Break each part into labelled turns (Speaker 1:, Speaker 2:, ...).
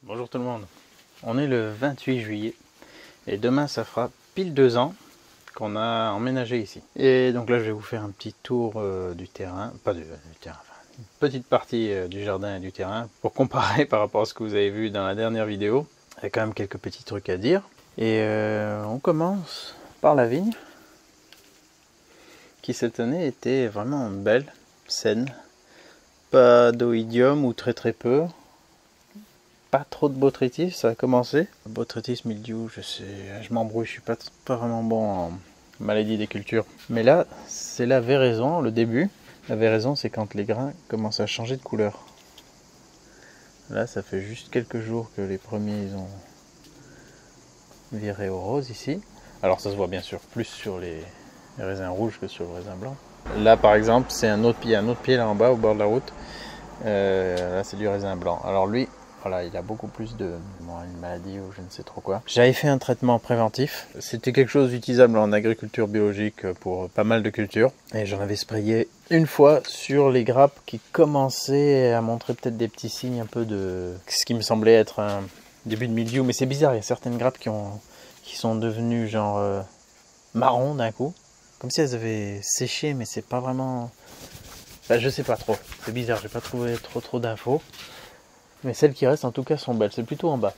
Speaker 1: Bonjour tout le monde. On est le 28 juillet et demain ça fera pile 2 ans qu'on a emménagé ici. Et donc là je vais vous faire un petit tour du terrain, pas du terrain, enfin, une petite partie du jardin et du terrain pour comparer par rapport à ce que vous avez vu dans la dernière vidéo. Il y a quand même quelques petits trucs à dire. Et on commence par la vigne qui cette année était vraiment belle, saine. Pas d'oïdium ou très peu. Pas trop de botrytis, ça a commencé. Botrytis, mildiou, je m'embrouille, je suis pas vraiment bon en maladie des cultures. Mais là, c'est la véraison, le début. La véraison, c'est quand les grains commencent à changer de couleur. Là, ça fait juste quelques jours que les premiers ils ont viré au rose ici. Alors ça se voit bien sûr plus sur les raisins rouges que sur le raisin blanc. Là, par exemple, c'est un autre pied là en bas au bord de la route. Là, c'est du raisin blanc. Alors lui, voilà, il a beaucoup plus de une maladie ou je ne sais trop quoi. J'avais fait un traitement préventif. C'était quelque chose d'utilisable en agriculture biologique pour pas mal de cultures. Et j'en avais sprayé une fois sur les grappes qui commençaient à montrer peut-être des petits signes un peu de ce qui me semblait être un début de mildiou. Mais c'est bizarre, il y a certaines grappes qui sont devenues genre marron d'un coup. Comme si elles avaient séché, mais c'est pas vraiment... Enfin, je sais pas trop. C'est bizarre, j'ai pas trouvé trop d'infos. Mais celles qui restent en tout cas sont belles, c'est plutôt en bas.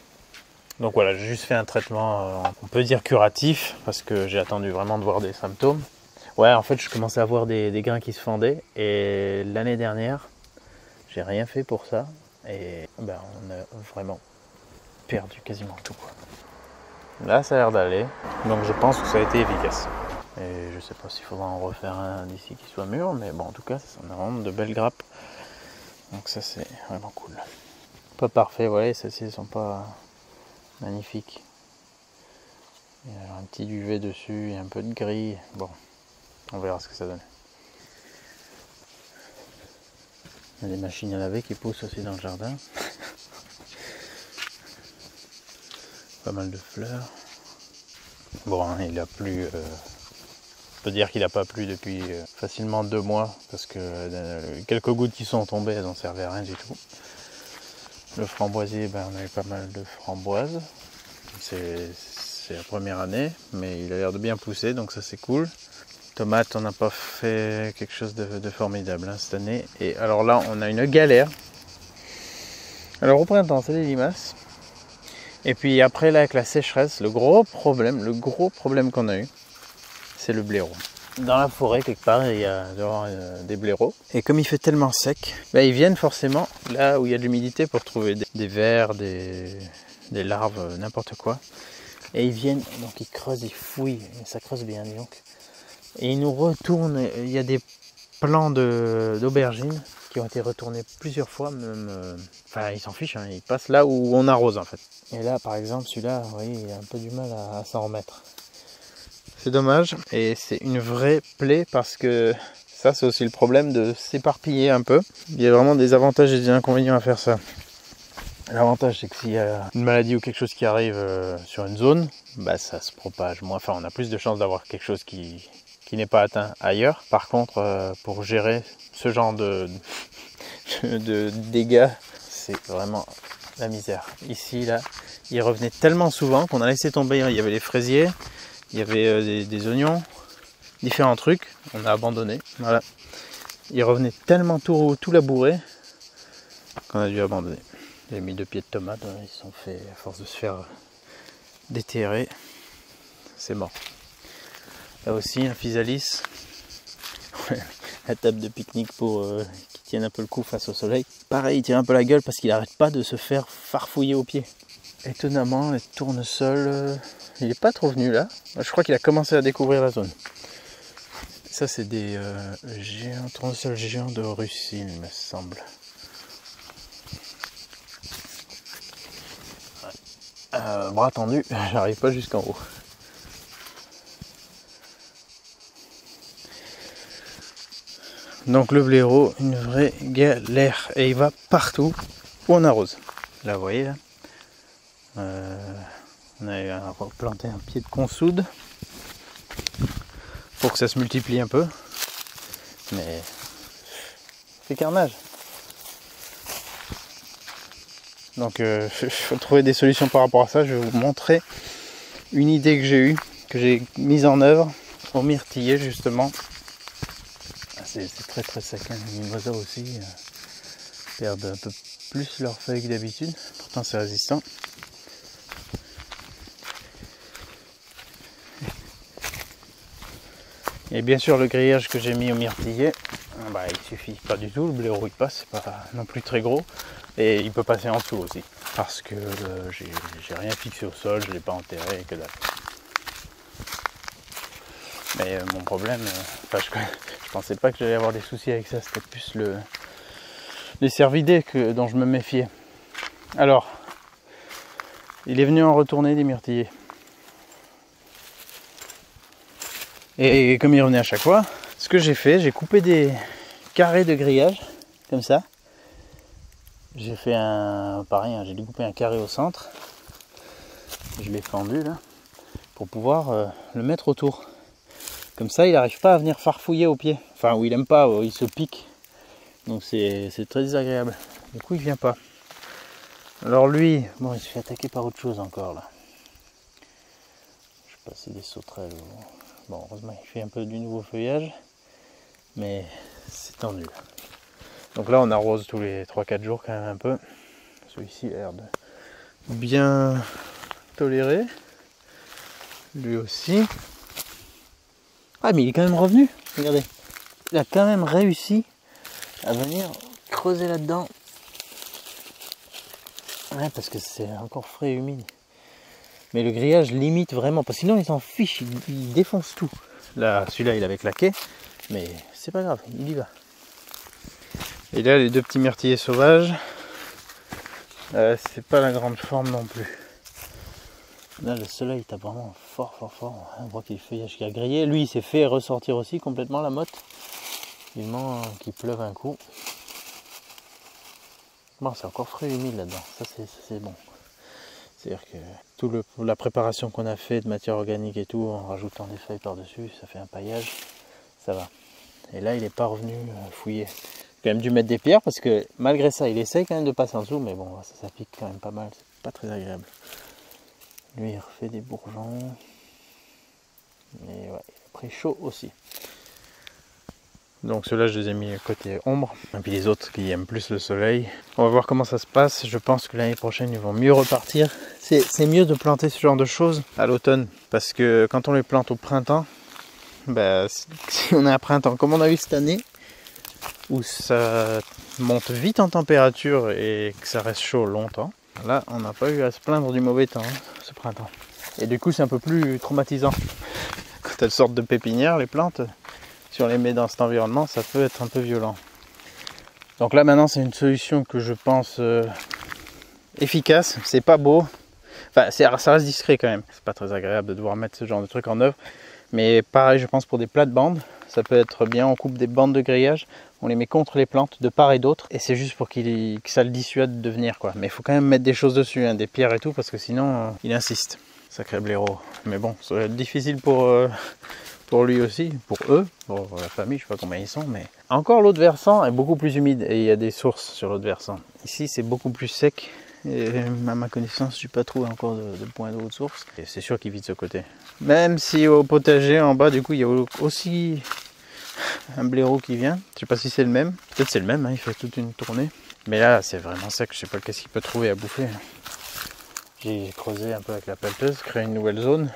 Speaker 1: Donc voilà, j'ai juste fait un traitement, on peut dire curatif, parce que j'ai attendu vraiment de voir des symptômes. Ouais, en fait je commençais à voir des grains qui se fendaient, et l'année dernière, j'ai rien fait pour ça, et ben, on a vraiment perdu quasiment tout, quoi. Là ça a l'air d'aller, donc je pense que ça a été efficace. Et je sais pas s'il faudra en refaire un d'ici qui soit mûr, mais bon en tout cas, on a vraiment de belles grappes. Donc ça c'est vraiment cool. Pas parfait, voilà, celles-ci ne sont pas magnifiques. Il y a un petit duvet dessus, il y a un peu de gris. Bon, on verra ce que ça donne. Il y a des machines à laver qui poussent aussi dans le jardin. Pas mal de fleurs. Bon, hein, il a plu. On peut dire qu'il n'a pas plu depuis facilement 2 mois parce que quelques gouttes qui sont tombées, elles n'ont servi à rien du tout. Le framboisier, ben, on a eu pas mal de framboises. C'est la première année, mais il a l'air de bien pousser, donc ça c'est cool. Tomates, on n'a pas fait quelque chose de formidable hein, cette année. Et alors là, on a une galère. Alors au printemps, c'est les limaces. Et puis après, là, avec la sécheresse, le gros problème qu'on a eu, c'est le blaireau. Dans la forêt, quelque part, il y a des blaireaux. Et comme il fait tellement sec, ben, ils viennent forcément là où il y a de l'humidité pour trouver des vers, des larves, n'importe quoi. Et ils viennent, donc ils creusent, ils fouillent, et ça creuse bien, dis donc. Et ils nous retournent, il y a des plants d'aubergines qui ont été retournés plusieurs fois, même, enfin ils s'en fichent, hein, ils passent là où on arrose en fait. Et là par exemple, celui-là, vous voyez, il a un peu du mal à s'en remettre. C'est dommage, et c'est une vraie plaie parce que ça c'est aussi le problème de s'éparpiller un peu. Il y a vraiment des avantages et des inconvénients à faire ça. L'avantage c'est que s'il y a une maladie ou quelque chose qui arrive sur une zone, bah, ça se propage moins, enfin on a plus de chances d'avoir quelque chose qui n'est pas atteint ailleurs. Par contre, pour gérer ce genre de dégâts, c'est vraiment la misère. Ici, là, il revenait tellement souvent qu'on a laissé tomber. Il y avait les fraisiers, il y avait des oignons, différents trucs, on a abandonné. Voilà. Il revenait tellement tout labouré qu'on a dû abandonner. J'ai mis 2 pieds de tomates, ils se sont fait, à force de se faire déterrer, c'est mort. Là aussi un physalis, la table de pique-nique pour qu'il tienne un peu le coup face au soleil. Pareil, il tire un peu la gueule parce qu'il n'arrête pas de se faire farfouiller aux pieds. Étonnamment, le tournesol, il n'est pas trop venu là. Je crois qu'il a commencé à découvrir la zone. Ça c'est des tournesols géants de Russie, il me semble. Bras tendu, j'arrive pas jusqu'en haut. Donc le blaireau, une vraie galère, et il va partout où on arrose. Là vous voyez là, on a replanté un pied de consoude pour que ça se multiplie un peu, mais c'est carnage. Donc il faut trouver des solutions par rapport à ça. Je vais vous montrer une idée que j'ai eue, que j'ai mise en œuvre au myrtillier justement. C'est très très sec, hein. Les mimosas aussi perdent un peu plus leurs feuilles que d'habitude, pourtant c'est résistant. Et bien sûr le grillage que j'ai mis au myrtillier, bah, il suffit pas du tout, le blaireau il passe, c'est pas non plus très gros, et il peut passer en dessous aussi, parce que j'ai rien fixé au sol, je l'ai pas enterré, que dalle. Mais mon problème, je pensais pas que j'allais avoir des soucis avec ça, c'était plus les cervidés dont je me méfiais. Alors, il est venu en retourner des myrtillers. Et comme il revenait à chaque fois, ce que j'ai fait, j'ai coupé des carrés de grillage, comme ça. J'ai fait pareil, hein, j'ai découpé un carré au centre. Je l'ai fendu là, pour pouvoir le mettre autour. Comme ça, il n'arrive pas à venir farfouiller au pied. Enfin, où il aime pas, il se pique. Donc c'est très désagréable. Du coup, il vient pas. Alors lui, bon, il se fait attaquer par autre chose encore là. Je sais pas si des sauterelles ou... Bon, heureusement, il fait un peu du nouveau feuillage. Mais c'est tendu. Donc là, on arrose tous les 3-4 jours quand même un peu. Celui-ci a l'air de bien tolérer. Lui aussi. Ah, mais il est quand même revenu. Regardez. Il a quand même réussi à venir creuser là-dedans. Ouais, parce que c'est encore frais et humide. Mais le grillage limite vraiment, parce que sinon il s'en fiche, il défonce tout. Là, celui-là il avait claqué, mais c'est pas grave, il y va. Et là, les deux petits myrtillers sauvages, c'est pas la grande forme non plus. Là, le soleil tape vraiment fort, fort, fort. On voit qu'il y a le feuillage qui a grillé. Lui, il s'est fait ressortir aussi complètement la motte. Vivement qu'il pleuve un coup. Bon, c'est encore frais et humide là-dedans. Ça, c'est bon. C'est-à-dire que toute la préparation qu'on a fait de matière organique et tout, en rajoutant des feuilles par-dessus, ça fait un paillage. Ça va. Et là, il n'est pas revenu fouiller. J'ai quand même dû mettre des pierres parce que malgré ça, il essaye quand même de passer en dessous. Mais bon, ça pique quand même pas mal. C'est pas très agréable. Lui, il refait des bourgeons. Mais ouais, il a pris chaud aussi. Donc ceux-là, je les ai mis côté ombre. Et puis les autres qui aiment plus le soleil. On va voir comment ça se passe. Je pense que l'année prochaine, ils vont mieux repartir. C'est mieux de planter ce genre de choses à l'automne. Parce que quand on les plante au printemps, bah, si on a un printemps comme on a eu cette année, où ça monte vite en température et que ça reste chaud longtemps, là, on n'a pas eu à se plaindre du mauvais temps ce printemps. Et du coup, c'est un peu plus traumatisant. Quand elles sortent de pépinière, les plantes, si on les met dans cet environnement, ça peut être un peu violent. Donc là maintenant c'est une solution que je pense efficace. C'est pas beau, enfin ça reste discret quand même. C'est pas très agréable de devoir mettre ce genre de truc en œuvre. Mais pareil, je pense pour des plates-bandes, ça peut être bien. On coupe des bandes de grillage, on les met contre les plantes de part et d'autre. Et c'est juste pour que ça le dissuade de venir quoi. Mais il faut quand même mettre des choses dessus, hein, des pierres et tout, parce que sinon il insiste. Sacré blaireau. Mais bon, ça va être difficile pour lui aussi, pour eux, pour la famille, je sais pas combien ils sont, mais... Encore l'autre versant est beaucoup plus humide et il y a des sources sur l'autre versant. Ici c'est beaucoup plus sec et à ma connaissance je n'ai pas trouvé encore de point d'eau de source. Et c'est sûr qu'il vit de ce côté. Même si au potager en bas du coup il y a aussi un blaireau qui vient. Je sais pas si c'est le même, peut-être c'est le même, hein, il fait toute une tournée. Mais là c'est vraiment sec, je sais pas qu'est-ce qu'il peut trouver à bouffer. J'ai creusé un peu avec la pelleteuse, créé une nouvelle zone.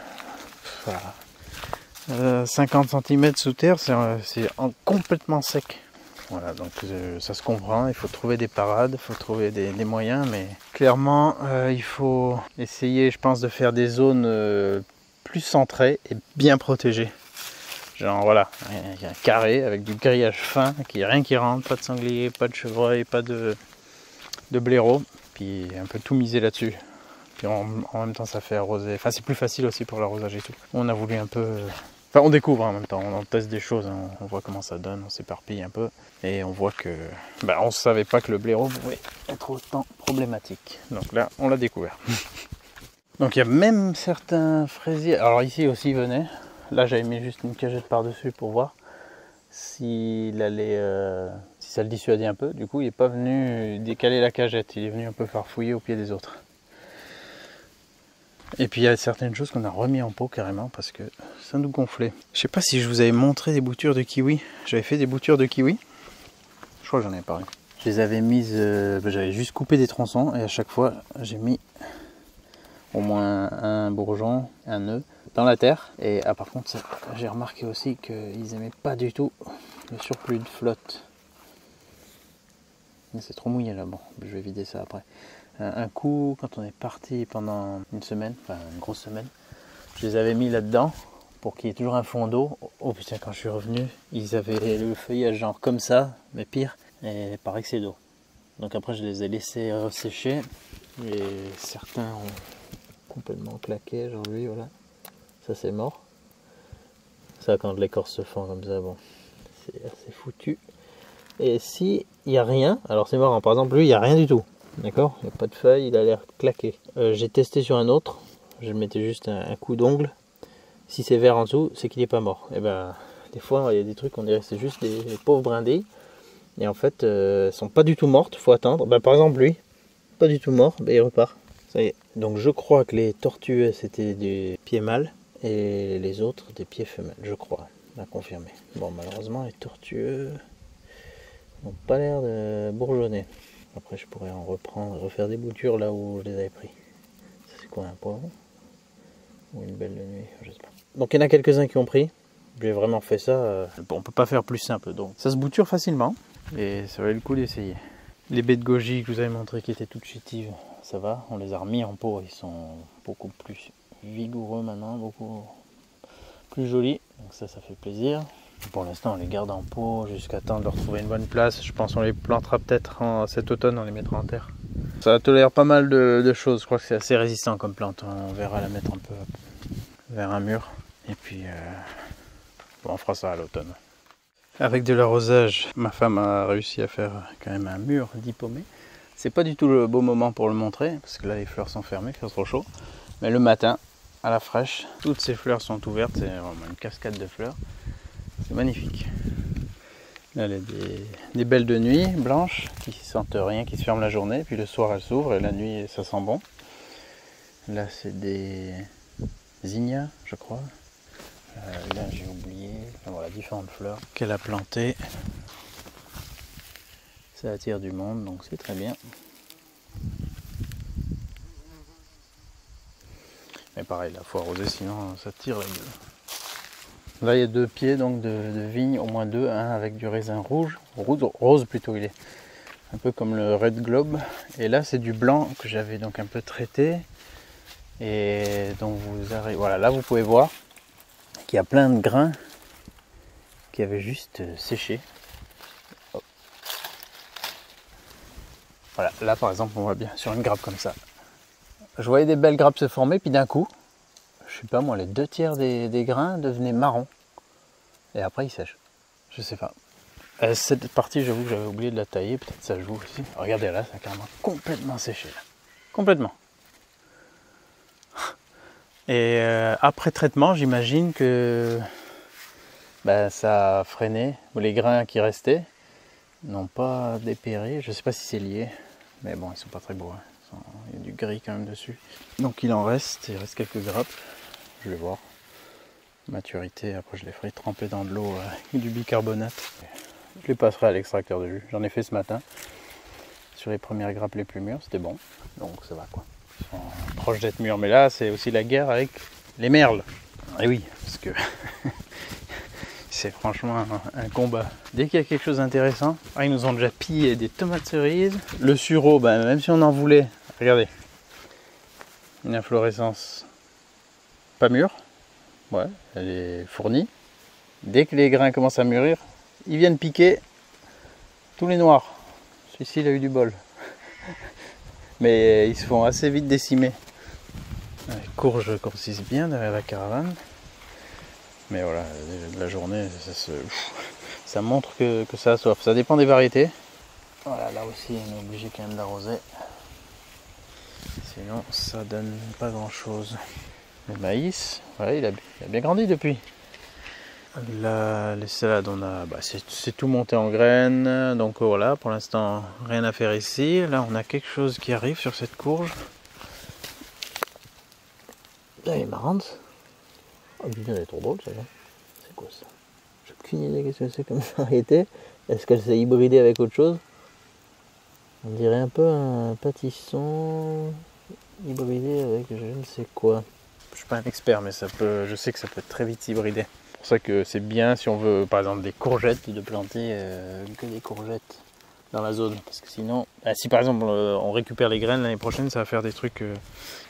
Speaker 1: Voilà. 50 cm sous terre, c'est complètement sec. Voilà, donc ça se comprend, il faut trouver des parades, il faut trouver des moyens, mais clairement il faut essayer, je pense, de faire des zones plus centrées et bien protégées. Genre voilà, il y a un carré avec du grillage fin, rien qui rentre, pas de sanglier, pas de chevreuil, pas de blaireau, puis un peu tout miser là-dessus. Puis en même temps ça fait arroser, enfin c'est plus facile aussi pour l'arrosage et tout. On a voulu un peu... Enfin, on découvre en même temps, on teste des choses, hein, on voit comment ça donne, on s'éparpille un peu. Et on voit que... Bah, on ne savait pas que le blaireau pouvait être autant problématique. Donc là, on l'a découvert. Donc il y a même certains fraisiers... Alors ici aussi, il venait. Là, j'avais mis juste une cagette par-dessus pour voir s'il allait... si ça le dissuadait un peu. Du coup, il n'est pas venu décaler la cagette, il est venu un peu farfouiller au pied des autres. Et puis il y a certaines choses qu'on a remis en pot carrément parce que ça nous gonflait. Je sais pas si je vous avais montré des boutures de kiwi. J'avais fait des boutures de kiwi. Je crois que j'en avais parlé. Je les avais mises, j'avais juste coupé des tronçons et à chaque fois j'ai mis au moins un bourgeon, un nœud dans la terre. Et par contre j'ai remarqué aussi qu'ils n'aimaient pas du tout le surplus de flotte. C'est trop mouillé là, bon, je vais vider ça après. Un coup, quand on est parti pendant une semaine, enfin une grosse semaine, je les avais mis là-dedans pour qu'il y ait toujours un fond d'eau. Oh putain, quand je suis revenu, ils avaient le feuillage genre comme ça, mais pire, et par excès d'eau. Donc après, je les ai laissés sécher, et certains ont complètement claqué, genre lui, voilà. Ça c'est mort. Ça, quand l'écorce se fend comme ça, bon, c'est assez foutu. Et si il n'y a rien, alors c'est marrant, par exemple lui il n'y a rien du tout, d'accord, il n'y a pas de feuilles, il a l'air claqué. J'ai testé sur un autre, je mettais juste un coup d'ongle, si c'est vert en dessous, c'est qu'il n'est pas mort. Et ben des fois il y a des trucs on dirait que c'est juste des pauvres brindilles, et en fait elles sont pas du tout mortes, faut attendre. Ben, par exemple lui, pas du tout mort, ben, il repart, ça y est. Donc je crois que les tortueux c'était des pieds mâles, et les autres des pieds femelles, je crois, à confirmer. Bon malheureusement les tortueux n'ont pas l'air de bourgeonner. Après je pourrais en reprendre, refaire des boutures là où je les avais pris. Ça c'est quoi, un poivron ou une belle de nuit, je sais pas. Donc il y en a quelques-uns qui ont pris. J'ai vraiment fait ça. Bon, on peut pas faire plus simple, donc ça se bouture facilement et ça valait le coup d'essayer. Les baies de goji que je vous avais montré qui étaient toutes chétives, ça va. On les a remis en pot, ils sont beaucoup plus vigoureux maintenant, beaucoup plus jolis. Donc ça fait plaisir. Pour l'instant on les garde en pot jusqu'à temps de leur trouver une bonne place. Je pense qu'on les plantera peut-être cet automne, on les mettra en terre. Ça tolère pas mal de choses, je crois que c'est assez résistant comme plante. On verra la mettre un peu vers un mur. Et puis bon, on fera ça à l'automne. Avec de l'arrosage, ma femme a réussi à faire quand même un mur diplômé. C'est pas du tout le beau moment pour le montrer, parce que là les fleurs sont fermées, il fait trop chaud. Mais le matin, à la fraîche, toutes ces fleurs sont ouvertes, c'est vraiment une cascade de fleurs. C'est magnifique. Là, il y a des belles de nuit, blanches, qui ne sentent rien, qui se ferment la journée. Puis le soir, elles s'ouvrent et la nuit, ça sent bon. Là, c'est des zinnias, je crois. Là, j'ai oublié. Enfin, voilà, différentes fleurs qu'elle a plantées. Ça attire du monde, donc c'est très bien. Mais pareil, il faut arroser, sinon ça tire la gueule. Là il y a 2 pieds donc de vigne, au moins 2, un avec du raisin rouge, rose plutôt, il est un peu comme le Red Globe. Et là c'est du blanc que j'avais donc un peu traité. Et donc voilà, là vous pouvez voir qu'il y a plein de grains qui avaient juste séché. Hop. Voilà, là par exemple on voit bien sur une grappe comme ça. Je voyais des belles grappes se former, puis d'un coup, je sais pas moi, les 2 tiers des grains devenaient marrons. Et après ils sèchent. Je sais pas. Cette partie, j'avoue que j'avais oublié de la tailler, peut-être ça joue aussi. Regardez là, ça a carrément complètement séché. Là. Complètement. Et après traitement, j'imagine que ça a freiné. Les grains qui restaient n'ont pas dépéri. Je sais pas si c'est lié. Mais bon, ils sont pas très beaux. Hein. Il y a du gris quand même dessus. Donc il reste quelques grappes. Je vais voir. Maturité, après je les ferai tremper dans de l'eau avec du bicarbonate. Je les passerai à l'extracteur de jus. J'en ai fait ce matin. Sur les premières grappes les plus mûres, c'était bon. Donc ça va quoi. Ils sont proches d'être mûrs. Mais là, c'est aussi la guerre avec les merles. Et oui, parce que c'est franchement un combat. Dès qu'il y a quelque chose d'intéressant, ils nous ont déjà pillé des tomates cerises. Le sureau, même si on en voulait, regardez. Une inflorescence pas mûre. Ouais, elle est fournie. Dès que les grains commencent à mûrir, ils viennent piquer tous les noirs. Celui-ci, il a eu du bol. Mais ils se font assez vite décimer. Les courges grossissent bien derrière la caravane. Mais voilà, la journée, ça montre que ça a soif. Ça dépend des variétés. Voilà, là aussi, on est obligé quand même d'arroser. Sinon, ça donne pas grand-chose. Le maïs, voilà, il a bien grandi depuis. Là, les salades, on a, c'est tout monté en graines. Donc voilà, pour l'instant, rien à faire ici. Là, on a quelque chose qui arrive sur cette courge. Elle est marrante. Oh putain, elle est trop drôle celle-là. C'est quoi ça? J'ai aucune idée qu'est-ce que c'est comme variété. Est-ce qu'elle s'est hybridée avec autre chose? On dirait un peu un pâtisson hybridé avec je ne sais quoi. Je suis pas un expert, mais je sais que ça peut être très vite hybridé. C'est pour ça que c'est bien si on veut, par exemple, des courgettes, de planter que des courgettes dans la zone. Parce que sinon, si par exemple on récupère les graines l'année prochaine, ça va faire des trucs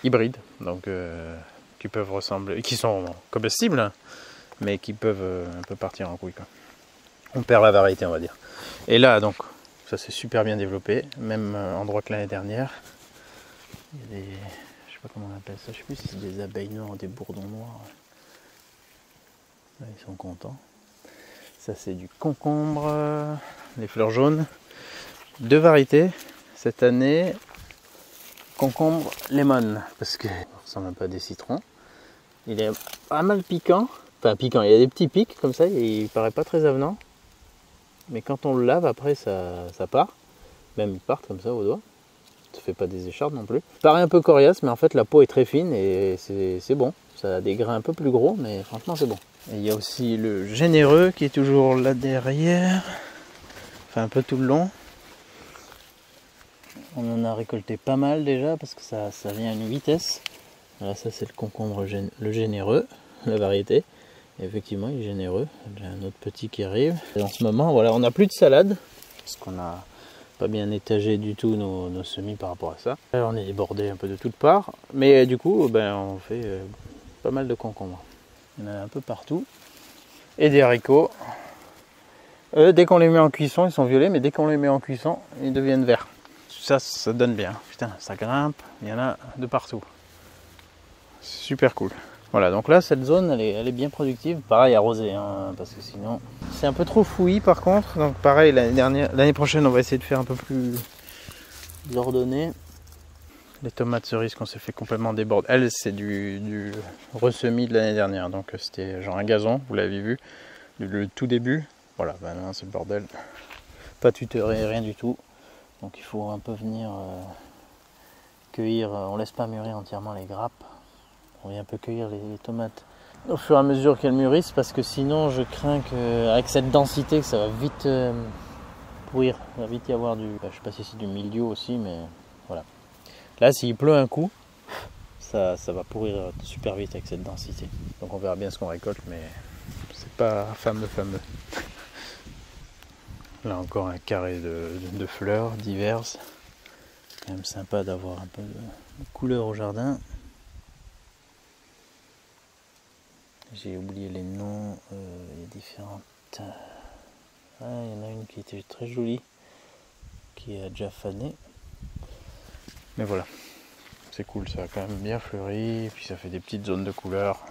Speaker 1: hybrides. Donc qui peuvent ressembler, qui sont comestibles, hein, mais qui peuvent un peu partir en couille, quoi. On perd la variété, on va dire. Et là, donc, ça s'est super bien développé, même endroit que l'année dernière. Il y a des, je sais pas comment on appelle ça, je sais plus si c'est des abeilles noires ou des bourdons noirs. Là, ils sont contents. Ça c'est du concombre, les fleurs jaunes. Deux variétés cette année. Concombre lemon, parce que ça ressemble un peu à des citrons. Il est pas mal piquant. Enfin piquant, il y a des petits pics comme ça, il paraît pas très avenant. Mais quand on le lave après ça part. Même ils partent comme ça au doigt. Ça fait pas des échardes non plus. Ça paraît un peu coriace, mais en fait la peau est très fine et c'est bon. Ça a des grains un peu plus gros, mais franchement c'est bon. Et il y a aussi le généreux qui est toujours là derrière. Enfin un peu tout le long. On en a récolté pas mal déjà parce que ça vient à une vitesse. Voilà, ça c'est le concombre le généreux, la variété. Et effectivement il est généreux. J'ai un autre petit qui arrive. Et en ce moment, voilà, on n'a plus de salade parce qu'on a pas bien étagé du tout nos semis par rapport à ça. Alors, on est débordé un peu de toutes parts, mais du coup on fait pas mal de concombres. Il y en a un peu partout. Et des haricots. Dès qu'on les met en cuisson, ils sont violets, mais dès qu'on les met en cuisson, ils deviennent verts. Ça donne bien. Putain, ça grimpe, il y en a de partout. C'est super cool. Voilà, donc là, cette zone, elle est bien productive. Pareil, arrosée, hein, parce que sinon... C'est un peu trop fouillis, par contre. Donc pareil, l'année prochaine, on va essayer de faire un peu plus ordonné. Les tomates cerises qu'on s'est fait complètement déborder. Elles, c'est du ressemis de l'année dernière. Donc c'était genre un gazon, vous l'avez vu, le tout début. Voilà, maintenant c'est le bordel. Pas tutoré, rien du tout. Donc il faut un peu venir cueillir. On laisse pas mûrir entièrement les grappes. On vient un peu cueillir les tomates au fur et à mesure qu'elles mûrissent, parce que sinon je crains qu'avec cette densité que ça va vite pourrir. Il va vite y avoir du... je sais pas si c'est du mildiou aussi, mais voilà. Là s'il pleut un coup, ça va pourrir super vite avec cette densité. Donc on verra bien ce qu'on récolte, mais c'est pas fameux. Là encore un carré de fleurs diverses. C'est quand même sympa d'avoir un peu de couleur au jardin. J'ai oublié les noms, il y a différentes... il y en a une qui était très jolie, qui a déjà fané. Mais voilà, c'est cool, ça a quand même bien fleuri, et puis ça fait des petites zones de couleurs,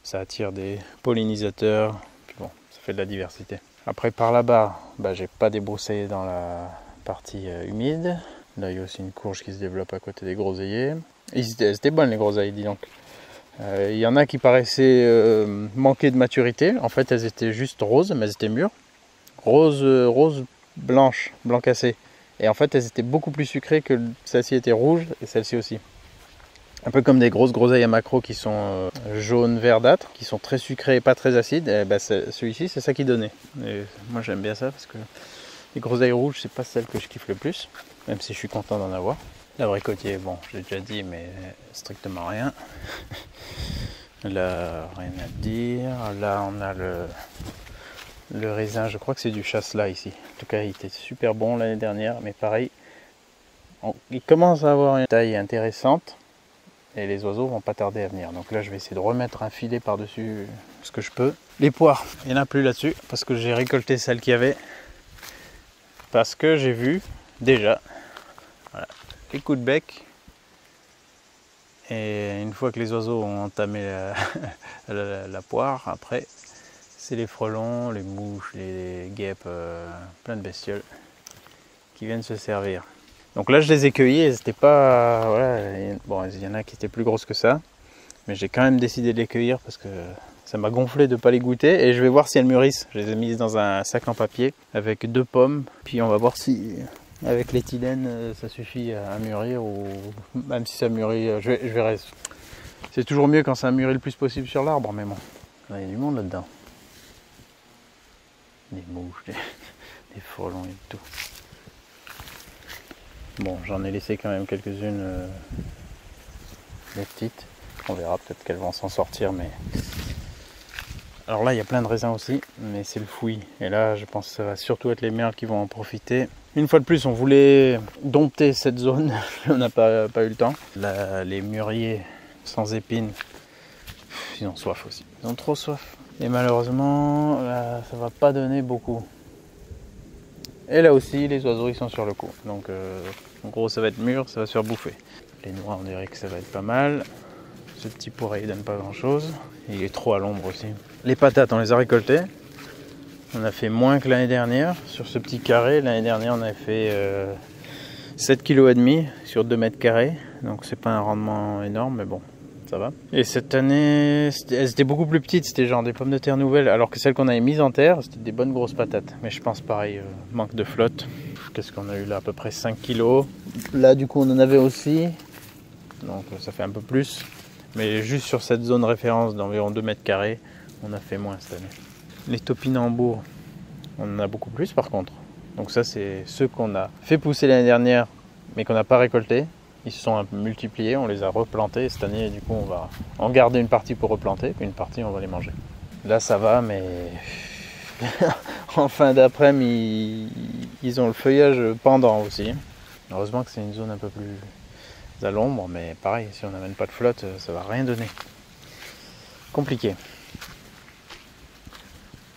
Speaker 1: ça attire des pollinisateurs, puis bon, ça fait de la diversité. Après par là-bas, j'ai pas débroussaillé dans la partie humide. Là il y a aussi une courge qui se développe à côté des groseilliers. C'était bon les groseilles, dis donc. Il y en a qui paraissaient manquer de maturité. En fait, elles étaient juste roses, mais elles étaient mûres. Rose blanche, blanc cassé. Et en fait, elles étaient beaucoup plus sucrées que celle-ci était rouge et celle-ci aussi. Un peu comme des grosses groseilles à macro qui sont jaunes verdâtres, qui sont très sucrées et pas très acides. Et celui-ci, c'est ça qui donnait. Et moi, j'aime bien ça parce que les groseilles rouges, c'est pas celle que je kiffe le plus, même si je suis content d'en avoir. L'abricotier, bon, j'ai déjà dit, mais strictement rien. Là, rien à dire. Là, on a le raisin, je crois que c'est du chasselas ici. En tout cas, il était super bon l'année dernière, mais pareil, il commence à avoir une taille intéressante et les oiseaux vont pas tarder à venir. Donc là, je vais essayer de remettre un filet par-dessus ce que je peux. Les poires, il n'y en a plus là-dessus parce que j'ai récolté celles qu'il y avait. Parce que j'ai vu déjà, voilà, les coups de bec. Et une fois que les oiseaux ont entamé la poire, après c'est les frelons, les mouches, les guêpes, plein de bestioles qui viennent se servir. Donc là je les ai cueillis et c'était pas... voilà, bon, il y en a qui étaient plus grosses que ça, mais j'ai quand même décidé de les cueillir parce que Ça m'a gonflé de ne pas les goûter et je vais voir si elles mûrissent. Je les ai mises dans un sac en papier avec 2 pommes. Puis on va voir si avec l'éthylène ça suffit à mûrir ou même si ça mûrit, je verrai. C'est toujours mieux quand ça mûrit le plus possible sur l'arbre, mais bon. Il y a du monde là-dedans. Des mouches, des frelons et tout. Bon, j'en ai laissé quand même quelques-unes, des petites. On verra, peut-être qu'elles vont s'en sortir, mais... Alors là, il y a plein de raisins aussi, mais c'est le fouillis. Et là, je pense que ça va surtout être les merles qui vont en profiter. Une fois de plus, on voulait dompter cette zone. On n'a pas eu le temps. Là, les mûriers sans épines, ils ont soif aussi. Ils ont trop soif. Et malheureusement, là, ça va pas donner beaucoup. Et là aussi, les oiseaux, ils sont sur le coup. Donc, en gros, ça va être mûr, ça va se faire bouffer. Les noix, on dirait que ça va être pas mal. Ce petit pourret, il donne pas grand-chose. Il est trop à l'ombre aussi. Les patates, on les a récoltées. On a fait moins que l'année dernière sur ce petit carré. L'année dernière, on avait fait 7,5 kg sur 2 mètres carrés. Donc c'est pas un rendement énorme, mais bon, ça va. Et cette année, elles étaient beaucoup plus petites. C'était genre des pommes de terre nouvelles. Alors que celles qu'on avait mises en terre, c'était des bonnes grosses patates. Mais je pense pareil, manque de flotte. Qu'est-ce qu'on a eu là? À peu près 5 kg. Là, du coup, on en avait aussi. Donc ça fait un peu plus. Mais juste sur cette zone référence d'environ 2 mètres carrés, on a fait moins cette année. Les topinambours, on en a beaucoup plus par contre. Donc ça, c'est ceux qu'on a fait pousser l'année dernière, mais qu'on n'a pas récoltés. Ils se sont un peu multipliés, on les a replantés. Cette année, du coup, on va en garder une partie pour replanter, puis une partie, on va les manger. Là, ça va, mais en fin d'après-midi, ils ont le feuillage pendant aussi. Heureusement que c'est une zone un peu plus à l'ombre, mais pareil, si on n'amène pas de flotte, ça va rien donner. Compliqué.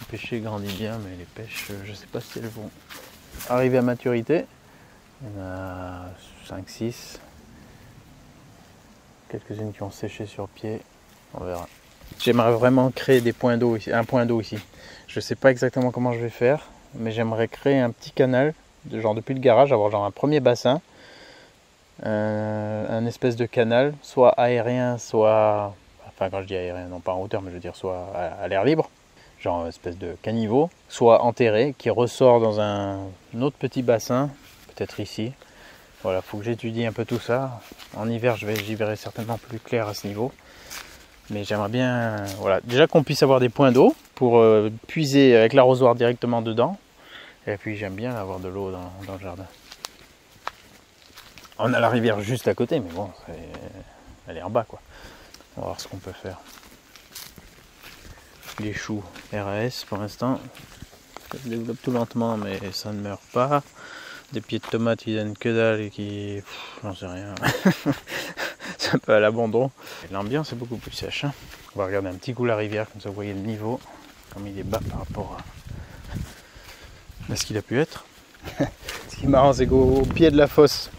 Speaker 1: Le pêcher grandit bien, mais les pêches, je sais pas si elles vont arriver à maturité. Il y en a 5-6. Quelques-unes qui ont séché sur pied. On verra. J'aimerais vraiment créer des points d'eau ici, un point d'eau ici. Je sais pas exactement comment je vais faire, mais j'aimerais créer un petit canal, genre depuis le garage, avoir genre un premier bassin. Un espèce de canal, soit aérien, soit... Enfin, quand je dis aérien, non pas en hauteur, mais je veux dire soit à l'air libre. Genre une espèce de caniveau, soit enterré, qui ressort dans un autre petit bassin, peut-être ici. Voilà, faut que j'étudie un peu tout ça. En hiver, j'y verrai certainement plus clair à ce niveau. Mais j'aimerais bien, voilà, déjà qu'on puisse avoir des points d'eau pour puiser avec l'arrosoir directement dedans. Et puis j'aime bien avoir de l'eau dans le jardin. On a la rivière juste à côté, mais bon, elle est en bas quoi. On va voir ce qu'on peut faire. Les choux RAS pour l'instant, ça se développe tout lentement, mais ça ne meurt pas. Des pieds de tomates qui donnent que dalle et qui... j'en sais rien. C'est un peu à l'abandon. L'ambiance est beaucoup plus sèche. Hein. On va regarder un petit coup la rivière, comme ça vous voyez le niveau, comme il est bas par rapport à ce qu'il a pu être. Ce qui est marrant, c'est qu'au pied de la fosse,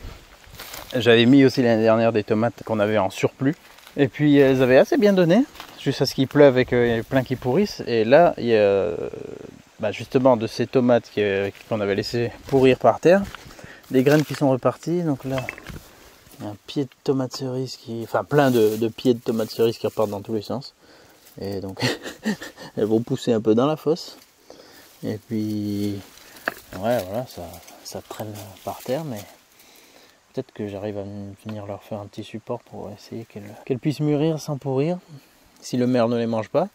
Speaker 1: j'avais mis aussi l'année dernière des tomates qu'on avait en surplus. Et puis elles avaient assez bien donné, jusqu'à ce qu'il pleuve et qu'il y ait plein qui pourrissent. Et là, il y a justement de ces tomates qu'on avait laissé pourrir par terre, des graines qui sont reparties. Donc là, il y a un pied de tomate cerise enfin plein de pieds de tomates cerises qui repartent dans tous les sens. Et donc elles vont pousser un peu dans la fosse. Et puis ouais, voilà, ça traîne par terre, mais peut-être que j'arrive à venir leur faire un petit support pour essayer qu'elles puissent mûrir sans pourrir, si le merle ne les mange pas.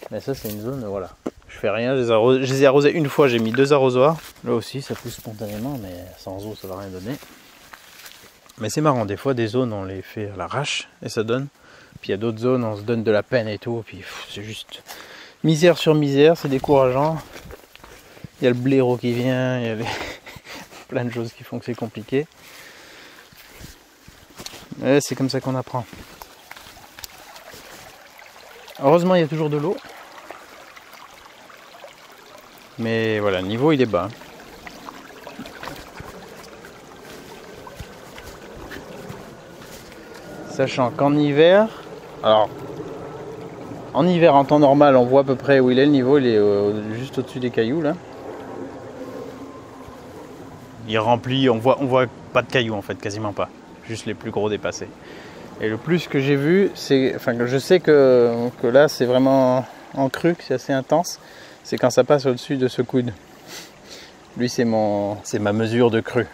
Speaker 1: Mais ça, c'est une zone, voilà. Je fais rien, je les ai arrosés une fois, j'ai mis 2 arrosoirs. Là aussi, ça pousse spontanément, mais sans eau, ça va rien donner. Mais c'est marrant, des fois, des zones, on les fait à l'arrache et ça donne. Puis il y a d'autres zones, on se donne de la peine et tout. Puis c'est juste misère sur misère, c'est décourageant. Il y a le blaireau qui vient, il y a plein de choses qui font que c'est compliqué. Ouais, c'est comme ça qu'on apprend. Heureusement, il y a toujours de l'eau. Mais voilà, le niveau il est bas. Sachant qu'en hiver, alors en hiver en temps normal, on voit à peu près où il est, le niveau il est juste au-dessus des cailloux là. Il remplit, on voit pas de cailloux en fait, quasiment pas. Juste les plus gros dépassés. Et le plus que j'ai vu, c'est, enfin que je sais que là c'est vraiment en crue, c'est assez intense, c'est quand ça passe au-dessus de ce coude. Lui, c'est ma mesure de crue.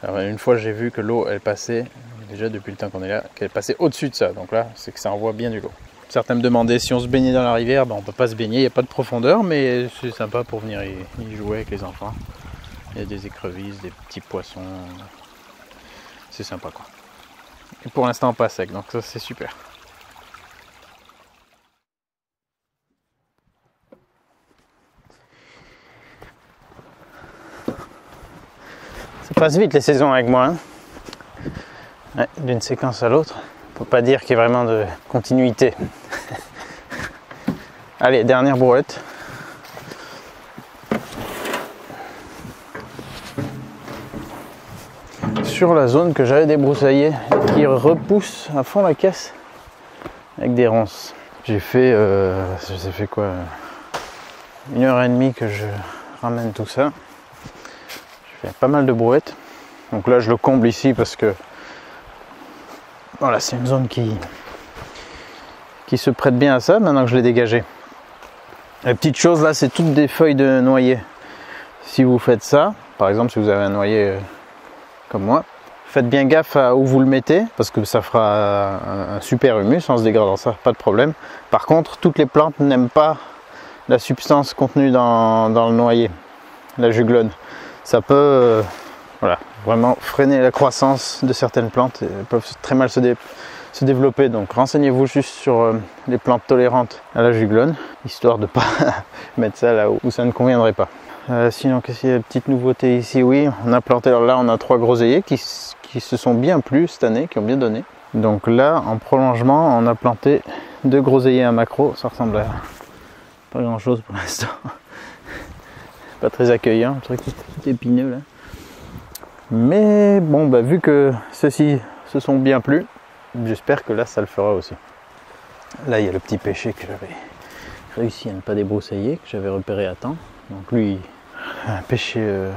Speaker 1: Alors, une fois, j'ai vu que l'eau, elle passait, déjà depuis le temps qu'on est là, qu'elle passait au-dessus de ça. Donc là, c'est que ça envoie bien du l'eau. Certains me demandaient si on se baignait dans la rivière. Ben, on ne peut pas se baigner, il n'y a pas de profondeur, mais c'est sympa pour venir y jouer avec les enfants. Il y a des écrevisses, des petits poissons. C'est sympa, quoi. Et pour l'instant, pas sec, donc ça, c'est super. Ça passe vite les saisons avec moi, hein. Ouais, d'une séquence à l'autre. On peut pas dire qu'il y ait vraiment de continuité. Allez, dernière brouette. Sur la zone que j'avais débroussaillée et qui repousse à fond la caisse avec des ronces. J'ai fait, quoi, 1h30 que je ramène tout ça. J'ai fait pas mal de brouettes. Donc là, je le comble ici parce que voilà, c'est une zone qui se prête bien à ça maintenant que je l'ai dégagé. La petite chose là, c'est toutes des feuilles de noyer. Si vous faites ça, par exemple, si vous avez un noyer comme moi, faites bien gaffe à où vous le mettez parce que ça fera un super humus en se dégradant, ça, pas de problème. Par contre, toutes les plantes n'aiment pas la substance contenue dans le noyer, la juglone. Ça peut voilà, vraiment freiner la croissance de certaines plantes. Elles peuvent très mal se développer. Donc renseignez-vous juste sur les plantes tolérantes à la juglone, histoire de ne pas mettre ça là où ça ne conviendrait pas. Sinon, qu'est-ce qu'il y a de petites nouveautés ici? Oui, on a planté, alors là on a 3 groseilliers qui se sont bien plu cette année, qui ont bien donné. Donc là, en prolongement, on a planté 2 groseilliers à macro. Ça ressemble à pas grand chose pour l'instant. Pas très accueillant, le truc tout épineux là. Mais bon, bah, vu que ceux-ci se sont bien plu, j'espère que là ça le fera aussi. Là il y a le petit pêcher que j'avais réussi à ne pas débroussailler, que j'avais repéré à temps. Donc lui, un pêcher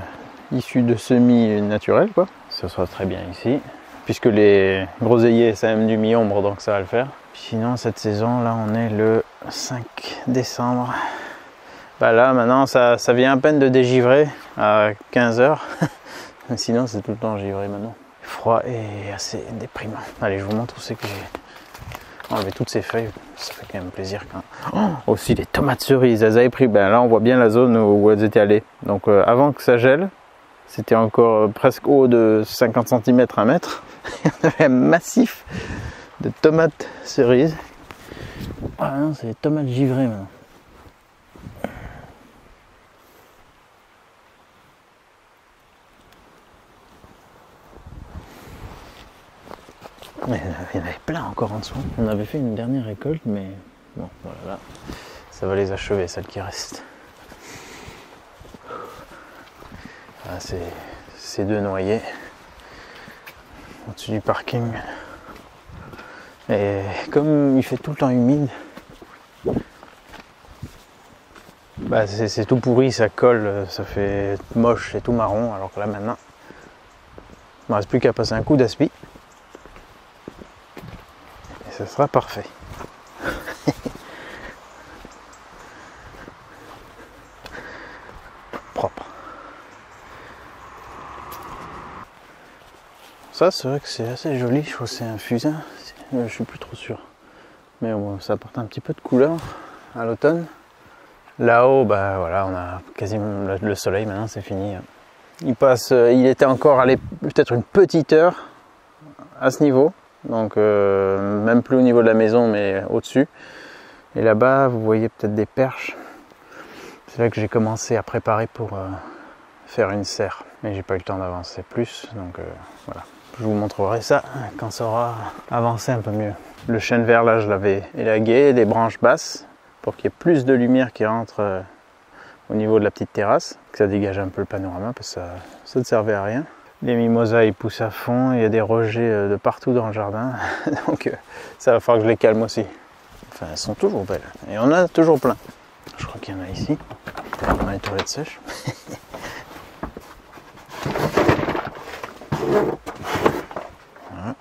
Speaker 1: issu de semis naturels, quoi. Ça sera très bien ici. Puisque les groseilliers ça aime du mi-ombre, donc ça va le faire. Sinon cette saison, là on est le 5 décembre. Bah là maintenant ça vient à peine de dégivrer à 15 h. Sinon c'est tout le temps givré maintenant. Froid et assez déprimant. Allez, je vous montre où c'est que j'ai enlevé toutes ces feuilles. Ça fait quand même plaisir quand même. Oh, aussi les tomates cerises, elles avaient pris. Ben là on voit bien la zone où elles étaient allées. Donc avant que ça gèle, c'était encore presque haut de 50 cm, 1 mètre. Il y en avait un massif de tomates cerises. Ah non, c'est les tomates givrées maintenant. Mais il y en avait plein encore en dessous. On avait fait une dernière récolte, mais bon, voilà, ça va les achever, celles qui restent. Ah, c'est ces 2 noyers au-dessus du parking. Et comme il fait tout le temps humide, bah c'est tout pourri, ça colle, ça fait moche, c'est tout marron. Alors que là maintenant, il ne me reste plus qu'à passer un coup d'aspi. Ce sera parfait. Propre. Ça, c'est vrai que c'est assez joli. Je trouve que c'est un fusain. Je suis plus trop sûr. Mais bon, ça apporte un petit peu de couleur à l'automne. Là-haut, bah voilà, on a quasiment le soleil. Maintenant, c'est fini. Il était encore allé peut-être une petite heure à ce niveau. Donc même plus au niveau de la maison mais au-dessus. Et là-bas vous voyez peut-être des perches. C'est là que j'ai commencé à préparer pour faire une serre. Mais j'ai pas eu le temps d'avancer plus. Donc voilà. Je vous montrerai ça quand ça aura avancé un peu mieux. Le chêne vert là je l'avais élagué, des branches basses pour qu'il y ait plus de lumière qui rentre au niveau de la petite terrasse. Que ça dégage un peu le panorama parce que ça ne servait à rien. Les mimosas ils poussent à fond, il y a des rejets de partout dans le jardin, donc ça va falloir que je les calme aussi. Enfin, elles sont toujours belles, et on en a toujours plein. Je crois qu'il y en a ici, on a les toilettes sèches. Voilà.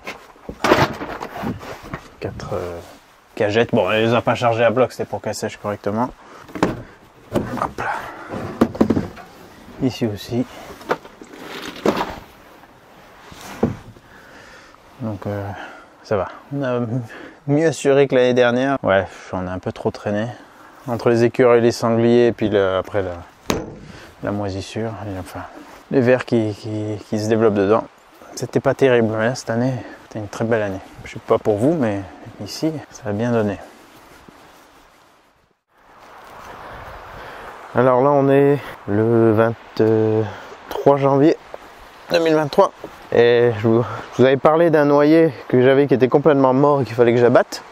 Speaker 1: 4 cagettes. Bon, elle les a pas chargées à bloc, c'était pour qu'elles sèchent correctement. Hop là. Ici aussi. Donc ça va. On a mieux assuré que l'année dernière. Ouais, on a un peu trop traîné. Entre les écureuils, les sangliers et puis après la moisissure. Et enfin, les vers qui se développent dedans. C'était pas terrible. Mais là, cette année, c'était une très belle année. Je sais pas pour vous, mais ici, ça a bien donné. Alors là, on est le 23 janvier 2023. Et je vous avais parlé d'un noyer que j'avais qui était complètement mort et qu'il fallait que j'abatte.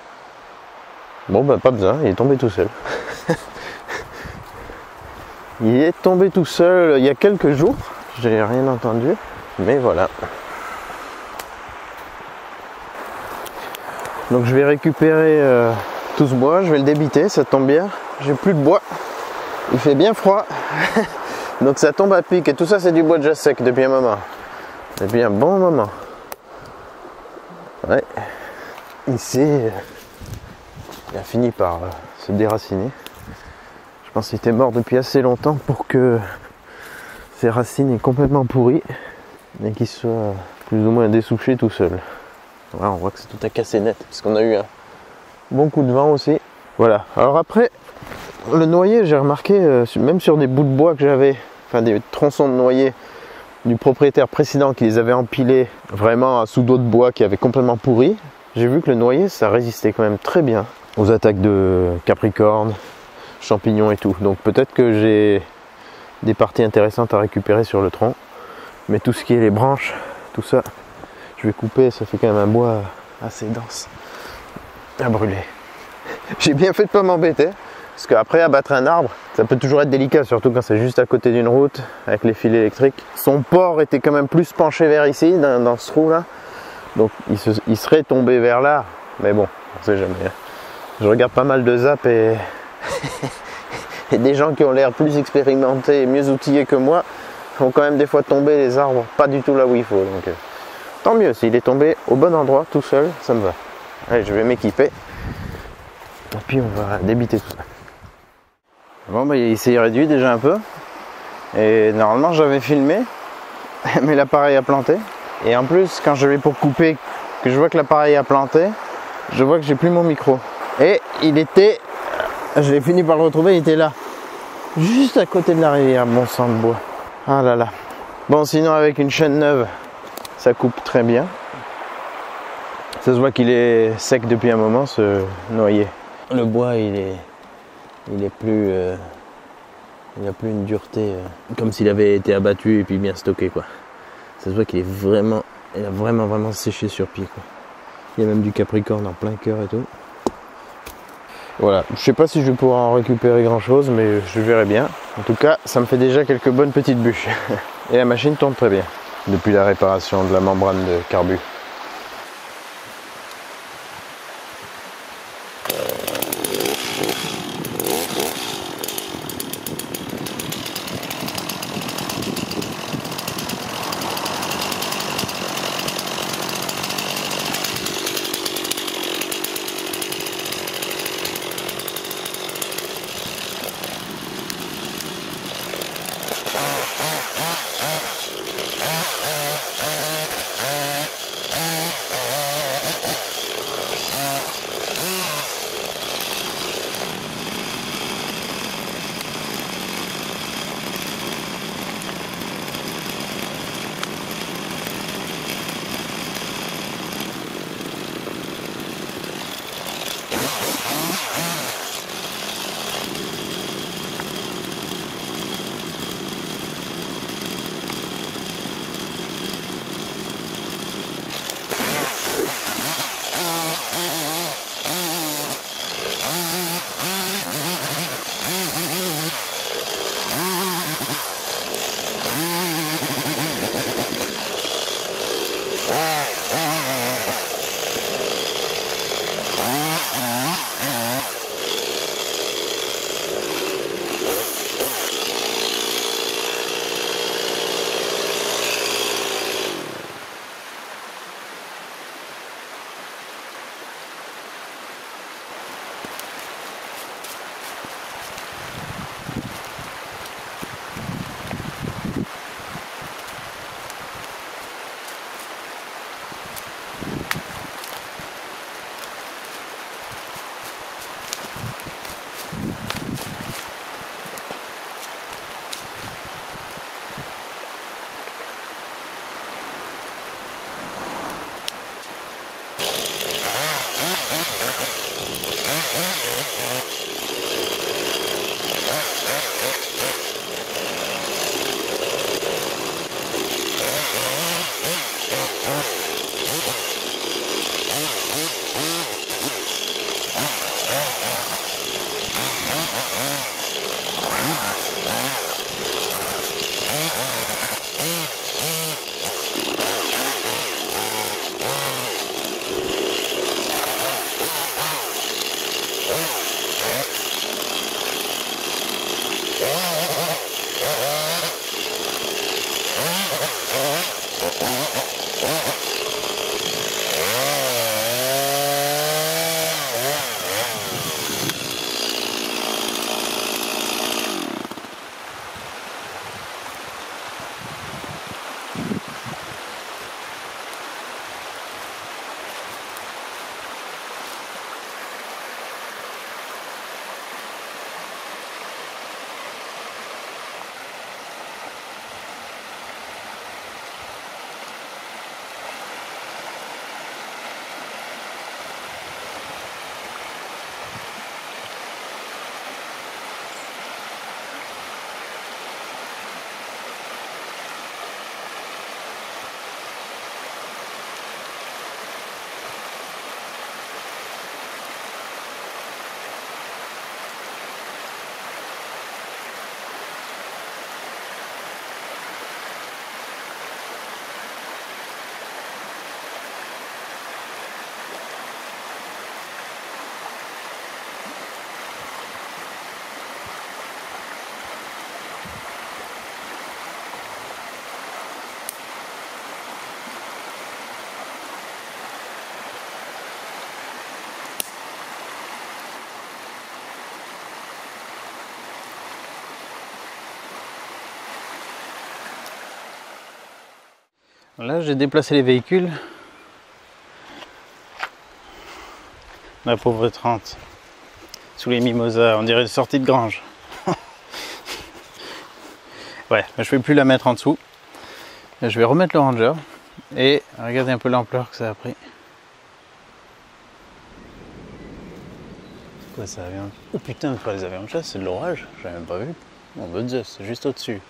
Speaker 1: Bon, bah pas besoin, il est tombé tout seul. Il est tombé tout seul il y a quelques jours. J'ai rien entendu, mais voilà. Donc je vais récupérer tout ce bois, je vais le débiter, ça tombe bien. J'ai plus de bois, il fait bien froid. Donc ça tombe à pic et tout ça c'est du bois déjà sec depuis un moment. Depuis un bon moment. Ouais. Ici, il a fini par se déraciner. Je pense qu'il était mort depuis assez longtemps pour que ses racines aient complètement pourries et qu'il soit plus ou moins dessouché tout seul. Voilà, on voit que c'est tout à casser net parce qu'on a eu un bon coup de vent aussi. Voilà. Alors après, le noyer, j'ai remarqué, même sur des bouts de bois que j'avais, enfin des tronçons de noyer du propriétaire précédent qui les avait empilés vraiment sous d'autres bois qui avaient complètement pourri, j'ai vu que le noyer ça résistait quand même très bien aux attaques de capricornes, champignons et tout. Donc peut-être que j'ai des parties intéressantes à récupérer sur le tronc, mais tout ce qui est les branches, tout ça, je vais couper, ça fait quand même un bois assez dense à brûler. J'ai bien fait de pas m'embêter. Parce qu'après abattre un arbre, ça peut toujours être délicat, surtout quand c'est juste à côté d'une route, avec les fils électriques. Son port était quand même plus penché vers ici, dans ce trou là. Donc il serait tombé vers là, mais bon, on sait jamais. Je regarde pas mal de zap et, et des gens qui ont l'air plus expérimentés et mieux outillés que moi font quand même des fois tomber les arbres pas du tout là où il faut. Donc tant mieux, s'il est tombé au bon endroit tout seul, ça me va. Allez, je vais m'équiper. Et puis on va débiter tout ça. Bon bah il s'est réduit déjà un peu et normalement j'avais filmé mais l'appareil a planté et en plus quand je vais pour couper que je vois que l'appareil a planté, je vois que j'ai plus mon micro et il était, je l'ai fini par le retrouver, il était là juste à côté de la rivière, bon sang de bois. Ah là là. Bon sinon avec une chaîne neuve ça coupe très bien, ça se voit qu'il est sec depuis un moment ce noyer. Le bois il est plus, il n'a plus une dureté, comme s'il avait été abattu et puis bien stocké quoi. Ça se voit qu'il est vraiment, il a vraiment séché sur pied quoi. Il y a même du capricorne en plein cœur et tout. Voilà, je sais pas si je vais pouvoir en récupérer grand chose, mais je verrai bien. En tout cas, ça me fait déjà quelques bonnes petites bûches. Et la machine tourne très bien depuis la réparation de la membrane de carbu. Là, j'ai déplacé les véhicules. La pauvre 30. Sous les mimosas, on dirait une sortie de grange. Ouais, mais je ne vais plus la mettre en dessous. Je vais remettre le Ranger. Et regardez un peu l'ampleur que ça a pris. C'est quoi ça, avion? Oh putain, pas les avions de chasse, c'est de l'orage. J'avais même pas vu. Mon bon Dieu, c'est juste au-dessus.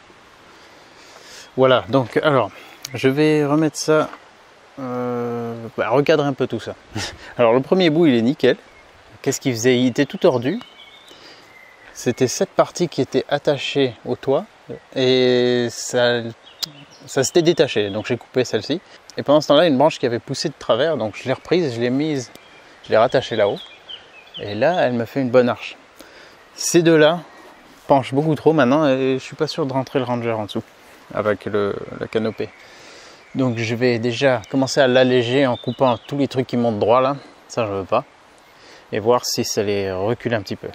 Speaker 1: Voilà, donc alors, je vais remettre ça. Recadrer un peu tout ça. Alors le premier bout il est nickel. Qu'est-ce qu'il faisait? Il était tout tordu. C'était cette partie qui était attachée au toit et ça s'était détaché. Donc j'ai coupé celle-ci. Et pendant ce temps-là, une branche qui avait poussé de travers, donc je l'ai reprise, je l'ai rattachée là-haut. Et là, elle me fait une bonne arche. Ces deux-là penchent beaucoup trop maintenant et je suis pas sûr de rentrer le Ranger en dessous avec la canopée. Donc je vais déjà commencer à l'alléger en coupant tous les trucs qui montent droit là, ça je veux pas, et voir si ça les recule un petit peu.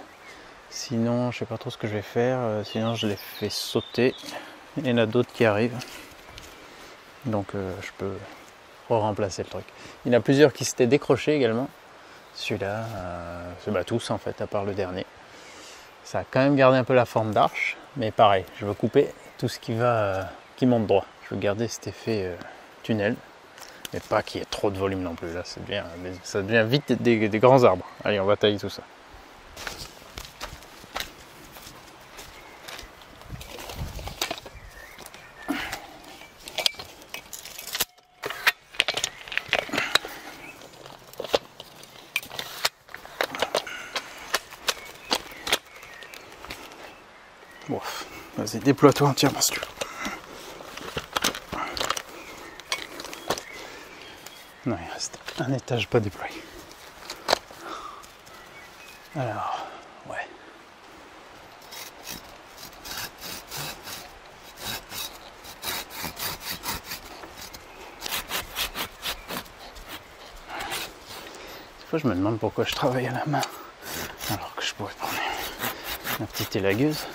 Speaker 1: Sinon je sais pas trop ce que je vais faire, sinon je les fais sauter, il y en a d'autres qui arrivent, donc je peux remplacer le truc. Il y en a plusieurs qui s'étaient décrochés également, celui-là, tous en fait à part le dernier. Ça a quand même gardé un peu la forme d'arche, mais pareil, je veux couper tout ce qui monte droit. Je veux garder cet effet tunnel, mais pas qu'il y ait trop de volume non plus. Là, ça devient vite des grands arbres. Allez, on va tailler tout ça. Bon, vas-y, déploie-toi entièrement si tu veux. Non, il reste un étage pas déployé. Alors, ouais. Des fois, je me demande pourquoi je travaille à la main, alors que je pourrais prendre ma petite élagueuse.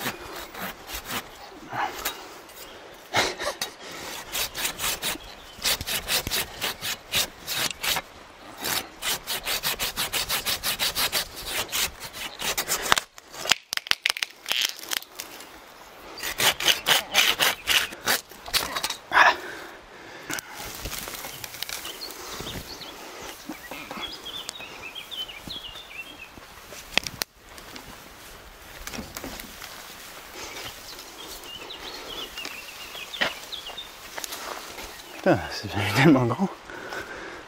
Speaker 1: c'est devenu tellement grand.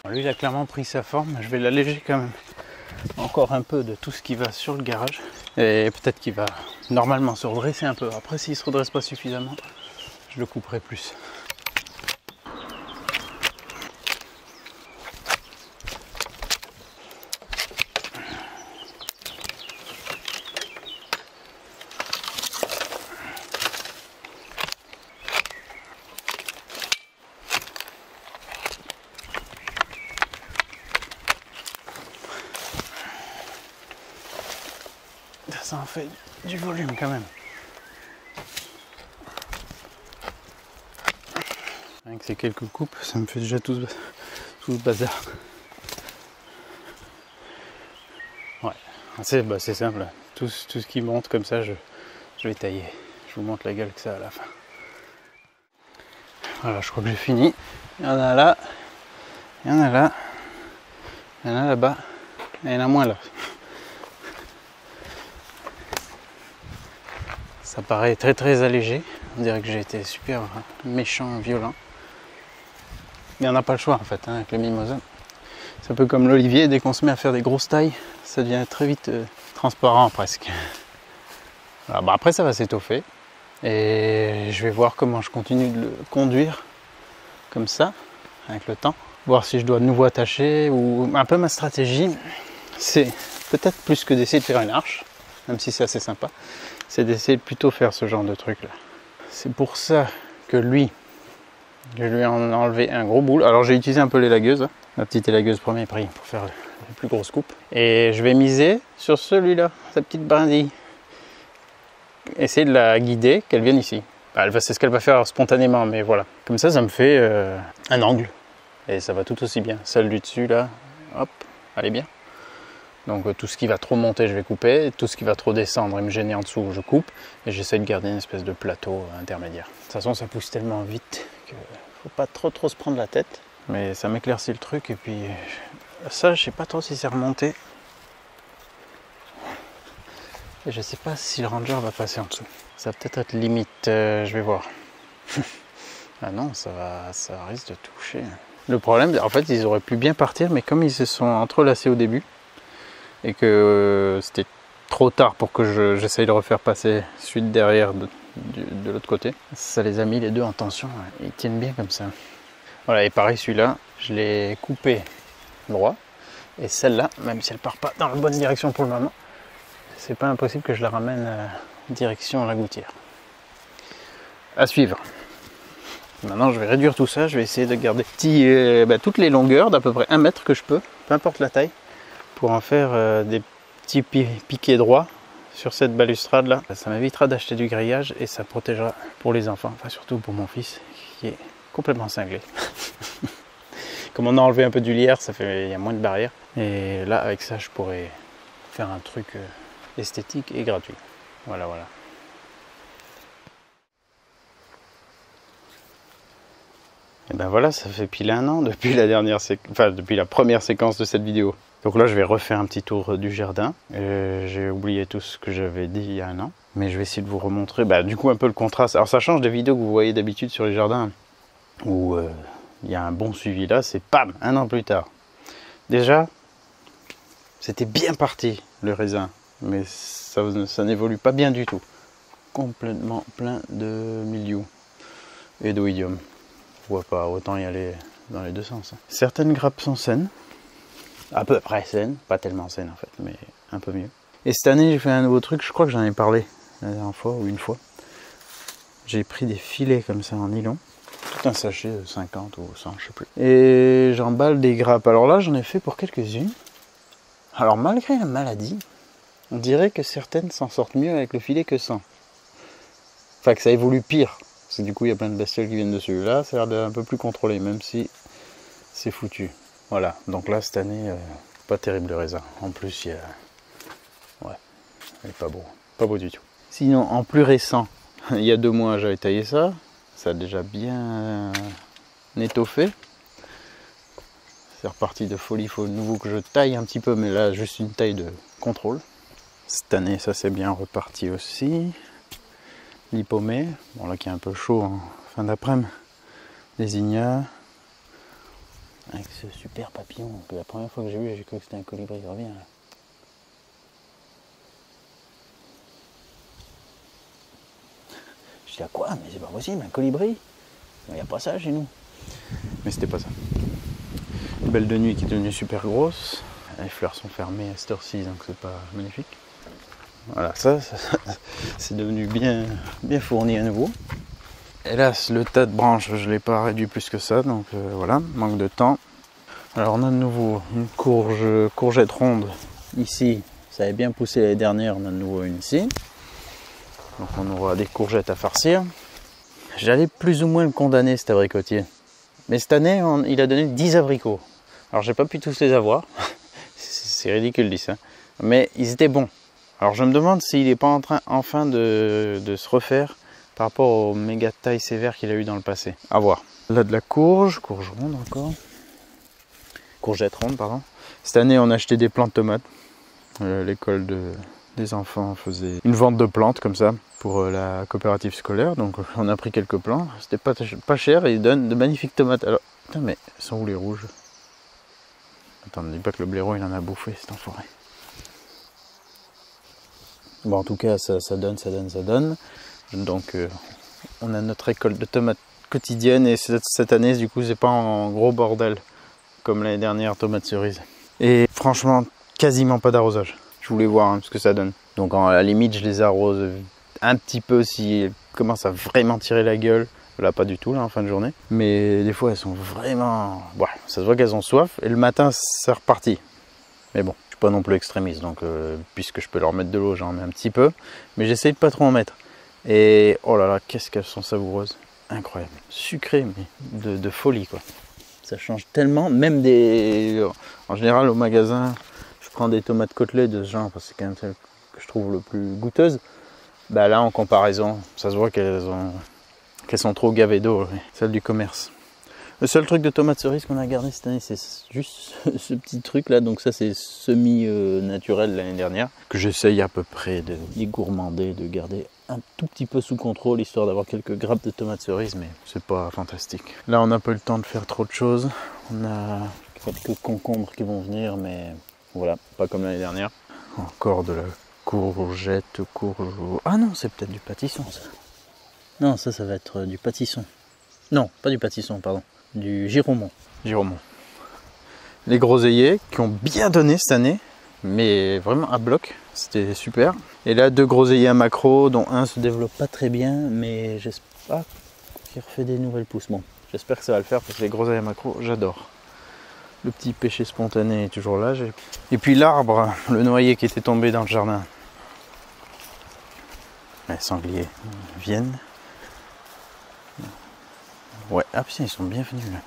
Speaker 1: Lui il a clairement pris sa forme, je vais l'alléger quand même encore un peu de tout ce qui va sur le garage. Et peut-être qu'il va normalement se redresser un peu. Après s'il se redresse pas suffisamment, je le couperai plus. Ça en fait du volume quand même. Avec ces quelques coupes, ça me fait déjà tout ce bazar. Ouais, c'est simple. Tout ce qui monte comme ça, je vais tailler. Je vous montre la gueule que ça à la fin. Voilà, je crois que j'ai fini. Il y en a là, il y en a là, il y en a là-bas, et il y en a moins là. Ça paraît très très allégé, on dirait que j'ai été super méchant, violent. Mais on n'a pas le choix en fait, hein, avec le mimosa. C'est un peu comme l'olivier, dès qu'on se met à faire des grosses tailles, ça devient très vite transparent presque. Voilà, bah après ça va s'étoffer. Et je vais voir comment je continue de le conduire comme ça, avec le temps. Voir si je dois de nouveau attacher, ou un peu ma stratégie, c'est peut-être plus que d'essayer de faire une arche, même si c'est assez sympa. C'est d'essayer de plutôt faire ce genre de truc là. C'est pour ça que lui, je lui en ai enlevé un gros boule. Alors j'ai utilisé un peu l'élagueuse, hein. La petite élagueuse premier prix pour faire les plus grosses coupes. Et je vais miser sur celui-là, sa petite brindille. Essayer de la guider, qu'elle vienne ici. Bah, c'est ce qu'elle va faire spontanément, mais voilà. Comme ça me fait un angle. Et ça va tout aussi bien. Celle du dessus là, hop, elle est bien. Donc tout ce qui va trop monter, je vais couper. Tout ce qui va trop descendre et me gêner en dessous, je coupe. Et j'essaie de garder une espèce de plateau intermédiaire. De toute façon, ça pousse tellement vite qu'il ne faut pas trop se prendre la tête. Mais ça m'éclaircit le truc. Et puis ça, je sais pas trop si c'est remonté. Et je sais pas si le Ranger va passer en dessous. Ça va peut-être être limite, je vais voir. Ah non, ça risque de toucher. Le problème, en fait, ils auraient pu bien partir, mais comme ils se sont entrelacés au début, et que c'était trop tard pour que j'essaye de refaire passer celui de derrière de l'autre côté, ça les a mis les deux en tension. Ils tiennent bien comme ça. Voilà, et pareil, celui-là, je l'ai coupé droit. Et celle-là, même si elle part pas dans la bonne direction pour le moment, c'est pas impossible que je la ramène direction la gouttière. À suivre. Maintenant, je vais réduire tout ça. Je vais essayer de garder toutes les longueurs d'à peu près 1 mètre que je peux, peu importe la taille, pour en faire des petits piquets droits sur cette balustrade là. Ça m'évitera d'acheter du grillage et ça protégera pour les enfants, enfin surtout pour mon fils qui est complètement cinglé. Comme on a enlevé un peu du lierre, il y a moins de barrières. Et là, avec ça, je pourrais faire un truc esthétique et gratuit. Voilà. Et ben voilà, ça fait pile 1 an depuis depuis la première séquence de cette vidéo. Donc là, je vais refaire un petit tour du jardin. J'ai oublié tout ce que j'avais dit il y a 1 an. Mais je vais essayer de vous remontrer, du coup, un peu le contraste. Alors ça change des vidéos que vous voyez d'habitude sur les jardins, où il y a un bon suivi. Là, c'est pam, 1 an plus tard. Déjà, c'était bien parti, le raisin. Mais ça n'évolue pas bien du tout. Complètement plein de mildiou et d'oïdium. On voit pas, autant y aller dans les deux sens. Certaines grappes sont saines, à peu près saines, pas tellement saines en fait, mais un peu mieux. Et cette année, j'ai fait un nouveau truc, je crois que j'en ai parlé la dernière fois ou une fois. J'ai pris des filets comme ça en nylon, tout un sachet de 50 ou 100, je sais plus. Et j'emballe des grappes. Alors là, j'en ai fait pour quelques-unes. Alors malgré la maladie, on dirait que certaines s'en sortent mieux avec le filet que sans. Enfin, que ça évolue pire. Parce que du coup, il y a plein de bestioles qui viennent dessus. Là, ça a l'air un peu plus contrôlé, même si c'est foutu. Voilà. Donc là, cette année, pas terrible le raisin. En plus, il y a... Ouais, il est pas beau. Pas beau du tout. Sinon, en plus récent, il y a 2 mois, j'avais taillé ça. Ça a déjà bien étoffé. C'est reparti de folie. Il faut de nouveau que je taille un petit peu, mais là, juste une taille de contrôle. Cette année, ça c'est bien reparti aussi. L'hypomée, bon là qui est un peu chaud en fin d'après-midi. Les ignas, Avec ce super papillon que la première fois que j'ai vu, j'ai cru que c'était un colibri. Reviens là. Je dis à quoi? Mais c'est pas possible, un colibri? Il n'y a pas ça chez nous. Mais c'était pas ça. Une belle de nuit qui est devenue super grosse. Les fleurs sont fermées à cette heure-ci, donc c'est pas magnifique. Voilà, ça c'est devenu bien fourni à nouveau. Hélas, le tas de branches, je ne l'ai pas réduit plus que ça, donc voilà, manque de temps. Alors on a de nouveau une courgette ronde ici. Ça avait bien poussé l'année dernière, on a de nouveau une ici. Donc on aura des courgettes à farcir. J'allais plus ou moins le condamner cet abricotier. Mais cette année, il a donné 10 abricots. Alors j'ai pas pu tous les avoir. C'est ridicule dit ça. Mais ils étaient bons. Alors je me demande s'il n'est pas en train enfin de se refaire par rapport aux méga tailles sévères qu'il a eu dans le passé. À voir. Là de la courge ronde encore. Courgette ronde, pardon. Cette année, on a acheté des plants de tomates. L'école des enfants faisait une vente de plantes comme ça pour la coopérative scolaire. Donc on a pris quelques plants. C'était pas cher et ils donnent de magnifiques tomates. Alors, putain, mais ils sont où les rouges? Attends, ne dis pas que le blaireau il en a bouffé, cet enfoiré. Bon, en tout cas, ça donne. Donc on a notre récolte de tomates quotidienne et cette année, du coup, c'est pas en gros bordel comme l'année dernière, tomates cerises. Et franchement, quasiment pas d'arrosage. Je voulais voir ce que ça donne. Donc à la limite, je les arrose un petit peu si elles commencent à vraiment tirer la gueule. Là, pas du tout, là, en fin de journée. Mais des fois, elles sont vraiment... Ouais, ça se voit qu'elles ont soif. Et le matin, c'est reparti. Mais bon, je suis pas non plus extrémiste. Donc, puisque je peux leur mettre de l'eau, j'en mets un petit peu. Mais j'essaye de pas trop en mettre. Et oh là là, qu'est-ce qu'elles sont savoureuses. Incroyable. Sucrées, mais de folie, quoi. Ça change tellement. Même des... En général, au magasin, je prends des tomates côtelées de ce genre. Parce que c'est quand même celle que je trouve le plus goûteuse. Bah là, en comparaison, ça se voit qu'elles sont trop gavées d'eau, celles du commerce. Le seul truc de tomates cerises qu'on a gardé cette année, c'est juste ce petit truc là. Donc ça, c'est semi-naturel l'année dernière. Que j'essaye à peu près d'y gourmander, de garder un tout petit peu sous contrôle, histoire d'avoir quelques grappes de tomates cerises, mais c'est pas fantastique. Là, on n'a pas eu le temps de faire trop de choses. On a quelques concombres qui vont venir, mais voilà, pas comme l'année dernière. Encore de la courgette, Ah non, c'est peut-être du pâtisson ça. Non, ça va être du pâtisson. Non, pas du pâtisson, pardon. Du giromont. Les groseilliers qui ont bien donné cette année, mais vraiment à bloc. C'était super. Et là, 2 groseilliers à macro, dont un se développe pas très bien, mais j'espère qu'il refait des nouvelles pousses. Bon, j'espère que ça va le faire parce que les groseilliers à macro, j'adore. Le petit pêcher spontané est toujours là. Et puis l'arbre, le noyer qui était tombé dans le jardin. Les sangliers viennent. Ouais, ah putain, ils sont bienvenus là.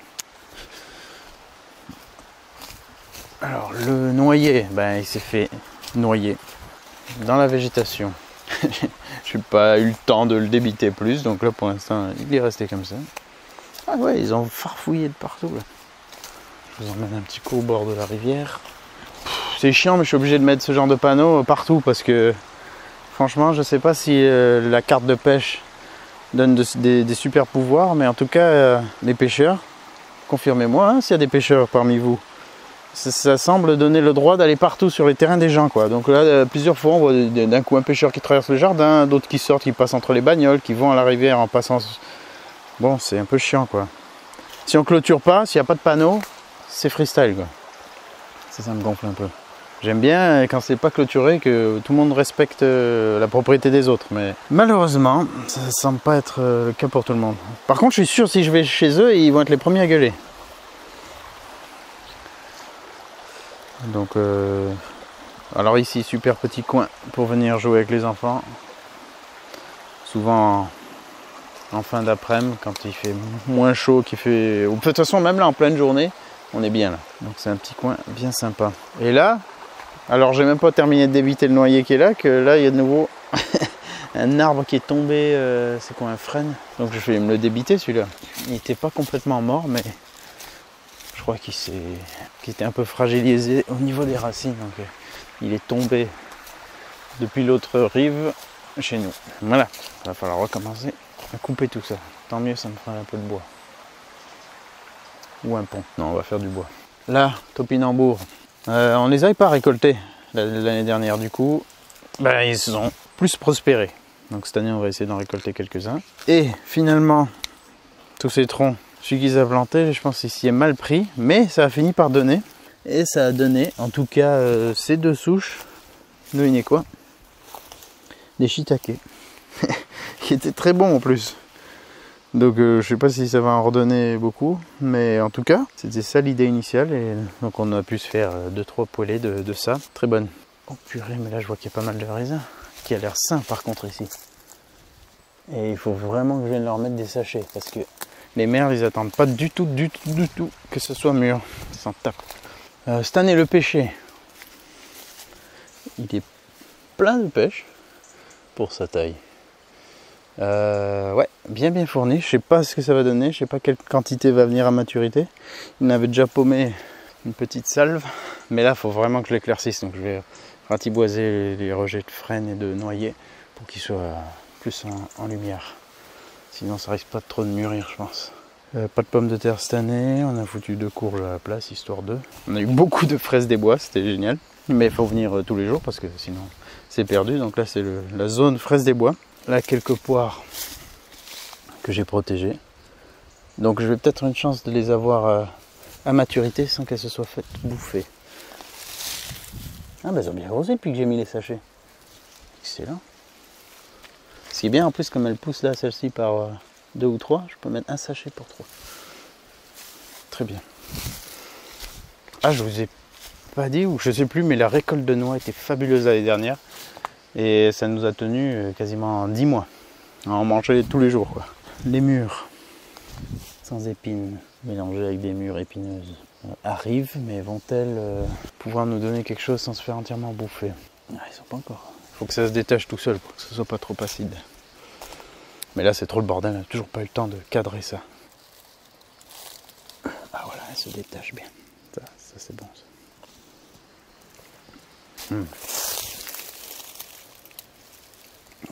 Speaker 1: Alors le noyer, ben, il s'est fait noyer dans la végétation. Je n'ai pas eu le temps de le débiter plus, donc là pour l'instant il est resté comme ça. Ah ouais, ils ont farfouillé de partout là. Je vous emmène un petit coup au bord de la rivière. C'est chiant, mais je suis obligé de mettre ce genre de panneaux partout parce que franchement je sais pas si la carte de pêche donne des super pouvoirs, mais en tout cas les pêcheurs, confirmez-moi s'il y a des pêcheurs parmi vous, ça semble donner le droit d'aller partout sur les terrains des gens, quoi. Donc là plusieurs fois on voit d'un coup un pêcheur qui traverse le jardin, d'autres qui sortent, qui passent entre les bagnoles, qui vont à la rivière en passant. Bon, c'est un peu chiant, quoi. Si on clôture pas, s'il n'y a pas de panneau, c'est freestyle, quoi. Ça me gonfle un peu. J'aime bien quand c'est pas clôturé, que tout le monde respecte la propriété des autres, mais malheureusement, ça semble pas être le cas pour tout le monde. Par contre, je suis sûr, si je vais chez eux, ils vont être les premiers à gueuler. Donc, alors ici, super petit coin pour venir jouer avec les enfants. Souvent en fin d'après-midi, quand il fait moins chaud, ou de toute façon, même là en pleine journée, on est bien là. Donc c'est un petit coin bien sympa. Et là, alors j'ai même pas terminé d'éviter le noyer qui est là, que là il y a de nouveau un arbre qui est tombé, c'est quoi, un frêne? Donc je vais me le débiter celui-là. Il n'était pas complètement mort, mais je crois qu'il était un peu fragilisé au niveau des racines. Donc il est tombé depuis l'autre rive chez nous. Voilà, il va falloir recommencer à couper tout ça. Tant mieux, ça me fera un peu de bois. ou un pont. Non, on va faire du bois. Là, topinambour, on les avait pas récoltés l'année dernière, du coup, ben, ils ont plus prospéré. Donc cette année, on va essayer d'en récolter quelques-uns. Et finalement, tous ces troncs, celui qu'ils avaient planté, je pense qu'il s'y est mal pris, mais ça a fini par donner. Et ça a donné, en tout cas, ces deux souches, devinez quoi? Des shiitake, qui étaient très bons en plus. Donc je sais pas si ça va en redonner beaucoup, mais en tout cas, c'était ça l'idée initiale. Et donc on a pu se faire 2-3 poêlées de ça. Très bonne. Oh purée, mais là je vois qu'il y a pas mal de raisins, qui a l'air sain par contre ici. Et il faut vraiment que je vienne leur mettre des sachets, parce que les merles ils attendent pas du tout que ce soit mûr. Ils s'en tapent. Cette année le pêcher, il est plein de pêche pour sa taille. Ouais, bien fourni. Je sais pas ce que ça va donner, je sais pas quelle quantité va venir à maturité. Il avait déjà paumé une petite salve, mais là il faut vraiment que je l'éclaircisse, donc je vais ratiboiser les rejets de frêne et de noyer pour qu'ils soient plus en lumière. Sinon ça risque pas trop de mûrir, je pense. Pas de pommes de terre cette année, on a foutu 2 courges à la place, histoire de. On a eu beaucoup de fraises des bois, c'était génial. Mais il faut venir tous les jours parce que sinon c'est perdu. Donc là c'est la zone fraises des bois. Là quelques poires que j'ai protégées. Donc je vais peut-être une chance de les avoir à maturité sans qu'elles se soient faites bouffer. Ah bah elles ont bien grossi depuis que j'ai mis les sachets. Excellent. Ce qui est bien en plus, comme elle pousse là celle-ci par 2 ou 3, je peux mettre un sachet pour 3. Très bien. Ah, je vous ai pas dit, ou je sais plus, mais la récolte de noix était fabuleuse l'année dernière. Et ça nous a tenu quasiment 10 mois. On en mangeait tous les jours, quoi. Les mûres sans épines, mélangées avec des mûres épineuses, arrivent, mais vont-elles pouvoir nous donner quelque chose sans se faire entièrement bouffer? Ah, ils sont pas encore. Il faut que ça se détache tout seul pour que ce soit pas trop acide. Mais là c'est trop le bordel, on n'a toujours pas eu le temps de cadrer ça. Ah voilà, elle se détache bien. Ça c'est bon ça.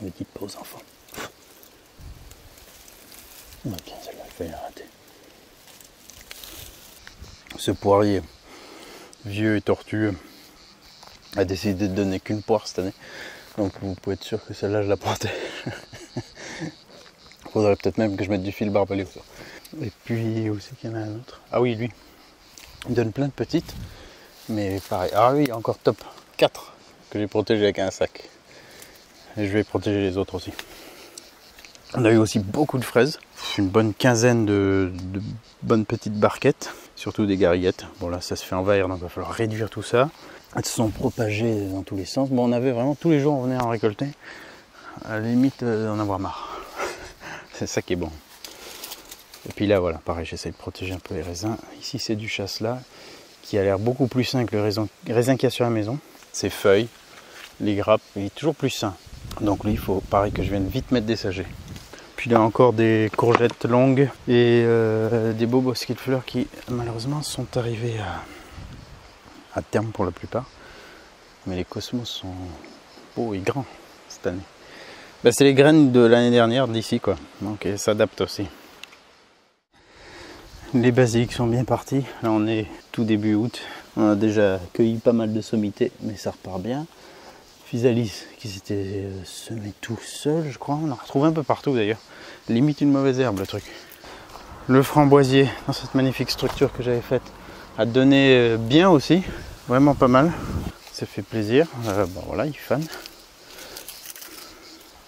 Speaker 1: Petite pause enfant. Oh, bien, celle-là, il fallait la rater. Ce poirier, vieux et tortueux, a décidé de donner qu'une poire cette année. Donc vous pouvez être sûr que celle-là, je la protège. Faudrait peut-être même que je mette du fil barbelé autour. Et puis, où c'est qu'il y en a un autre? Ah oui, lui. Il donne plein de petites. Mais pareil. Ah oui, encore top. 4 que j'ai protégé avec un sac. Et je vais protéger les autres aussi. On a eu aussi beaucoup de fraises. Une bonne quinzaine de bonnes petites barquettes. Surtout des gariguettes. Bon là, ça se fait envahir, donc il va falloir réduire tout ça. Elles se sont propagées dans tous les sens. Bon, on avait vraiment tous les jours, on venait en récolter. À la limite d'en avoir marre. C'est ça qui est bon. Et puis là, voilà, pareil, j'essaie de protéger un peu les raisins. Ici, c'est du chasselas qui a l'air beaucoup plus sain que le raisin qu'il y a sur la maison. Ses feuilles, les grappes, il est toujours plus sain. Donc lui, il faut, pareil, que je vienne vite mettre des sagets. Puis là, encore des courgettes longues et des beaux bosquets de fleurs qui, malheureusement, sont arrivés à terme pour la plupart. Mais les cosmos sont beaux et grands cette année. Ben, c'est les graines de l'année dernière d'ici, quoi. Donc elles s'adaptent aussi. Les basiliques sont bien partis. Là on est tout début août. On a déjà cueilli pas mal de sommités, mais ça repart bien. Physalis qui s'était semé tout seul, je crois. On en retrouve un peu partout d'ailleurs. Limite une mauvaise herbe le truc. Le framboisier, dans cette magnifique structure que j'avais faite, a donné bien aussi. Vraiment pas mal. Ça fait plaisir. Bon voilà, il fane.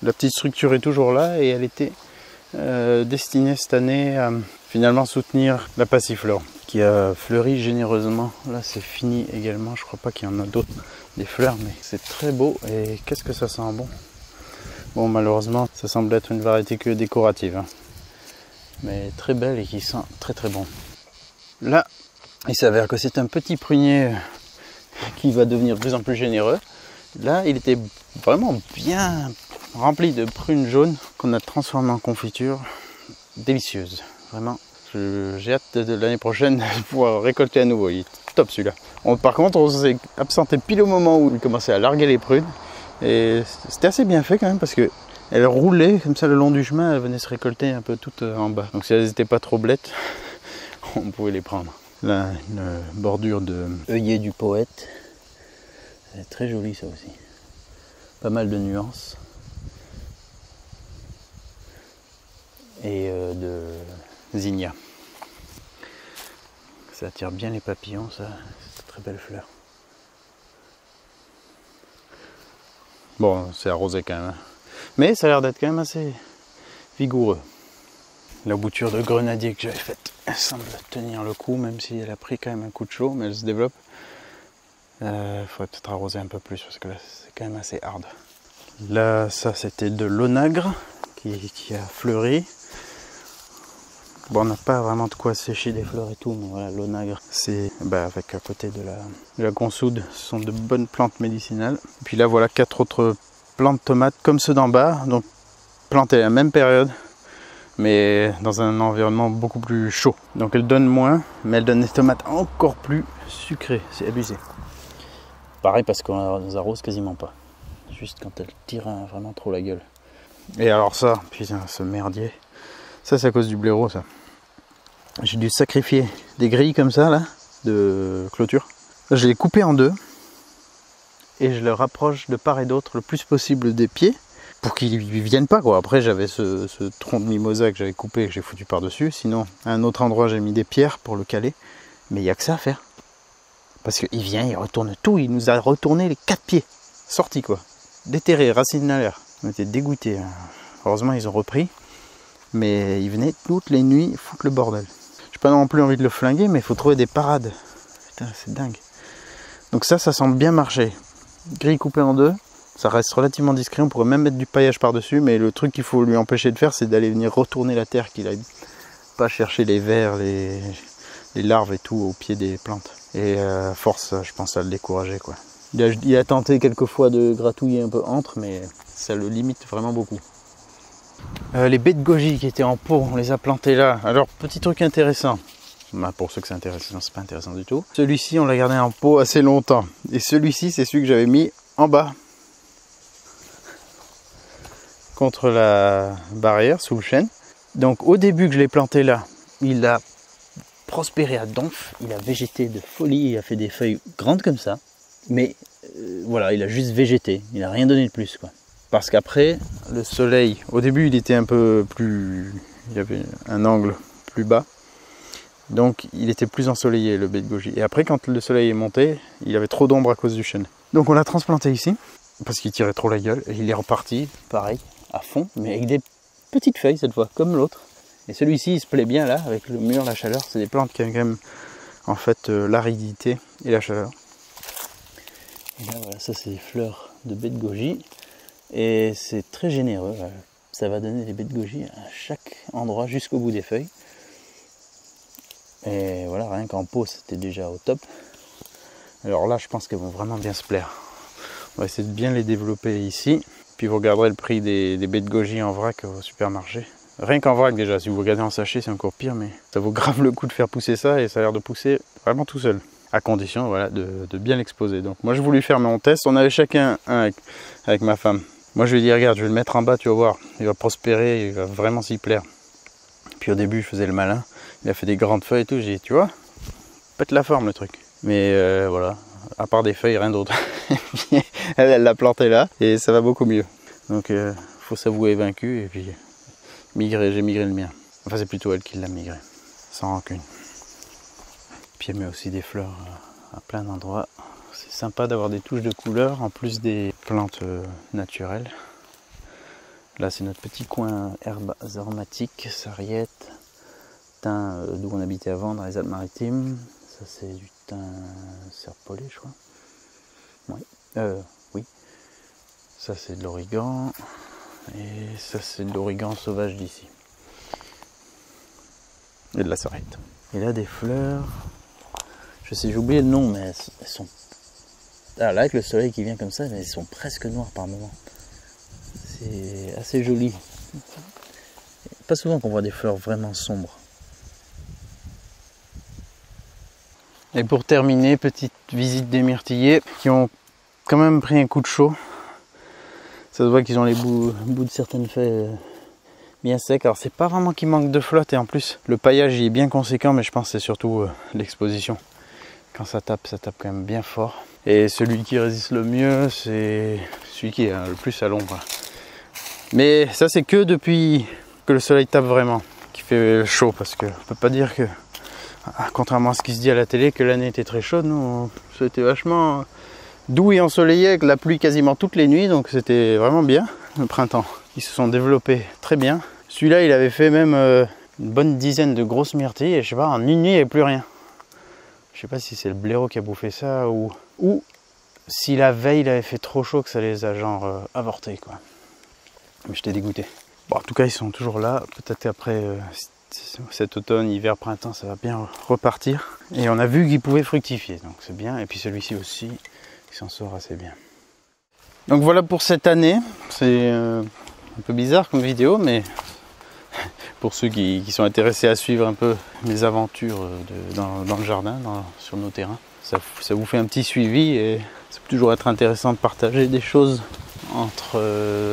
Speaker 1: La petite structure est toujours là et elle était destinée cette année à finalement soutenir la passiflore qui a fleuri généreusement. Là c'est fini également, je crois pas qu'il y en a d'autres des fleurs, mais c'est très beau et qu'est-ce que ça sent bon. Bon, malheureusement ça semble être une variété que décorative, hein, mais très belle et qui sent très très bon. Là il s'avère que c'est un petit prunier qui va devenir de plus en plus généreux. Là il était vraiment bien rempli de prunes jaunes qu'on a transformées en confiture délicieuse. Vraiment, j'ai hâte de l'année prochaine de pouvoir récolter à nouveau. Il est top celui-là. Par contre, on s'est absenté pile au moment où il commençait à larguer les prunes. Et c'était assez bien fait quand même parce que elles roulaient comme ça le long du chemin. Elles venaient se récolter un peu toutes en bas. Donc si elles n'étaient pas trop blettes, on pouvait les prendre. Là, une bordure de œillet du poète. C'est très joli ça aussi. Pas mal de nuances. Et de zinnia. Ça attire bien les papillons, ça. C'est une très belle fleur. Bon, c'est arrosé quand même. Hein. Mais ça a l'air d'être quand même assez vigoureux. La bouture de grenadier que j'avais faite, elle semble tenir le coup, même si elle a pris quand même un coup de chaud, mais elle se développe. Il faudrait peut-être arroser un peu plus, parce que là, c'est quand même assez hard. Là, ça, c'était de l'onagre qui a fleuri. Bon, on n'a pas vraiment de quoi sécher des fleurs et tout, mais voilà, l'onagre, c'est avec à côté de la consoude, ce sont de bonnes plantes médicinales. Et puis là, voilà 4 autres plantes tomates comme ceux d'en bas, donc plantées à la même période, mais dans un environnement beaucoup plus chaud. Donc elles donnent moins, mais elles donnent des tomates encore plus sucrées, c'est abusé. Pareil parce qu'on les arrose quasiment pas, juste quand elles tirent vraiment trop la gueule. Et alors ça, putain, ce merdier, ça c'est à cause du blaireau ça. J'ai dû sacrifier des grilles comme ça là, de clôture. Je les ai coupées en deux et je les rapproche de part et d'autre le plus possible des pieds pour qu'ils ne viennent pas quoi. Après j'avais ce tronc de mimosa que j'avais coupé et que j'ai foutu par dessus. Sinon à un autre endroit j'ai mis des pierres pour le caler. Mais il n'y a que ça à faire. Parce qu'il vient, il retourne tout, il nous a retourné les 4 pieds. Sortis quoi. Déterrés, racines à l'air. On était dégoûtés. Heureusement ils ont repris. Mais il venait toutes les nuits foutre le bordel. J'ai pas non plus envie de le flinguer, mais il faut trouver des parades. Putain, c'est dingue. Donc ça semble bien marcher. Grille coupée en deux, ça reste relativement discret. On pourrait même mettre du paillage par-dessus, mais le truc qu'il faut lui empêcher de faire, c'est d'aller venir retourner la terre, qu'il aille pas chercher les vers, les larves et tout au pied des plantes. Et à force, je pense à le décourager quoi. Il a tenté quelques fois de gratouiller un peu entre, mais ça le limite vraiment beaucoup. Les baies de goji qui étaient en pot, on les a plantées là. Alors, petit truc intéressant. Pour ceux que c'est intéressant, c'est pas intéressant du tout. Celui-ci, on l'a gardé en pot assez longtemps. Et celui-ci, c'est celui que j'avais mis en bas. Contre la barrière, sous le chêne. Donc, au début que je l'ai planté là, il a prospéré à donf. Il a végété de folie. Il a fait des feuilles grandes comme ça. Mais, voilà, il a juste végété. Il n'a rien donné de plus, quoi. Parce qu'après, le soleil, au début il était un peu plus, il y avait un angle plus bas, donc il était plus ensoleillé le baie de goji. Et après quand le soleil est monté, il y avait trop d'ombre à cause du chêne. Donc on l'a transplanté ici, parce qu'il tirait trop la gueule, et il est reparti, pareil, à fond, mais avec des petites feuilles cette fois, comme l'autre. Et celui-ci il se plaît bien là, avec le mur, la chaleur, c'est des plantes qui ont quand même en fait l'aridité et la chaleur. Et là voilà, ça c'est des fleurs de baie de goji. Et c'est très généreux, ça va donner des baies de goji à chaque endroit jusqu'au bout des feuilles. Et voilà, rien qu'en pot c'était déjà au top. Alors là je pense qu'elles vont vraiment bien se plaire. On va essayer de bien les développer ici. Puis vous regarderez le prix des baies de goji en vrac au supermarché. Rien qu'en vrac déjà, si vous regardez en sachet c'est encore pire, mais ça vaut grave le coup de faire pousser ça et ça a l'air de pousser vraiment tout seul. À condition voilà, de bien l'exposer. Donc moi je voulais faire mon test, on avait chacun un avec ma femme. Moi je lui ai dit regarde, je vais le mettre en bas, tu vas voir, il va prospérer, il va vraiment s'y plaire. Puis au début je faisais le malin, il a fait des grandes feuilles et tout, j'ai dit tu vois, pète la forme le truc. Mais voilà, à part des feuilles, rien d'autre. Elle l'a planté là et ça va beaucoup mieux. Donc faut s'avouer vaincu et puis j'ai migré le mien. Enfin c'est plutôt elle qui l'a migré, sans rancune. Puis elle met aussi des fleurs à plein d'endroits. C'est sympa d'avoir des touches de couleur en plus des plantes naturelles. Là c'est notre petit coin herbes aromatiques, sarriette, thym d'où on habitait avant dans les Alpes-Maritimes. Ça c'est du thym serpollet je crois. Oui. Oui. Ça c'est de l'origan. Et ça c'est de l'origan sauvage d'ici. Et de la sarriette. Et là des fleurs. Je sais, j'ai oublié le nom, mais elles sont... Ah, là, avec le soleil qui vient comme ça, elles sont presque noires par moment. C'est assez joli. Pas souvent qu'on voit des fleurs vraiment sombres. Et pour terminer, petite visite des myrtillers qui ont quand même pris un coup de chaud. Ça se voit qu'ils ont les bouts de certaines feuilles bien sec. Alors c'est pas vraiment qu'il manque de flotte et en plus le paillage il est bien conséquent, mais je pense que c'est surtout l'exposition. Quand ça tape quand même bien fort. Et celui qui résiste le mieux, c'est celui qui est le plus à l'ombre. Mais ça c'est que depuis que le soleil tape vraiment, qui fait chaud, parce que on peut pas dire que, contrairement à ce qui se dit à la télé, que l'année était très chaude. Nous, c'était vachement doux et ensoleillé avec la pluie quasiment toutes les nuits, donc c'était vraiment bien le printemps. Ils se sont développés très bien. Celui-là, il avait fait même une bonne dizaine de grosses myrtilles et je sais pas, en une nuit, il n'y avait plus rien. Je sais pas si c'est le blaireau qui a bouffé ça ou si la veille, il avait fait trop chaud que ça les a genre avortés, quoi. Mais j'étais dégoûté. Bon, en tout cas, ils sont toujours là. Peut-être qu'après cet automne, hiver, printemps, ça va bien repartir. Et on a vu qu'ils pouvaient fructifier, donc c'est bien. Et puis celui-ci aussi, il s'en sort assez bien. Donc voilà pour cette année. C'est un peu bizarre comme vidéo, mais pour ceux qui sont intéressés à suivre un peu mes aventures dans le jardin, sur nos terrains, ça vous fait un petit suivi et ça peut toujours être intéressant de partager des choses entre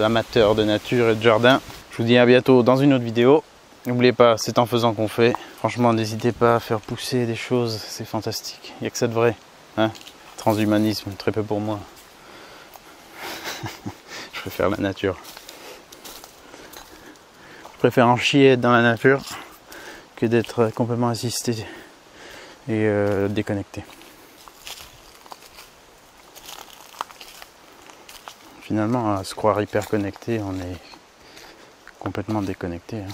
Speaker 1: amateurs de nature et de jardin. Je vous dis à bientôt dans une autre vidéo. N'oubliez pas, c'est en faisant qu'on fait. Franchement, n'hésitez pas à faire pousser des choses, c'est fantastique. Il n'y a que ça de vrai. Hein, transhumanisme, très peu pour moi. Je préfère la nature. Je préfère en chier dans la nature que d'être complètement assisté et déconnecté. Finalement, à se croire hyper connecté, on est complètement déconnecté. Hein.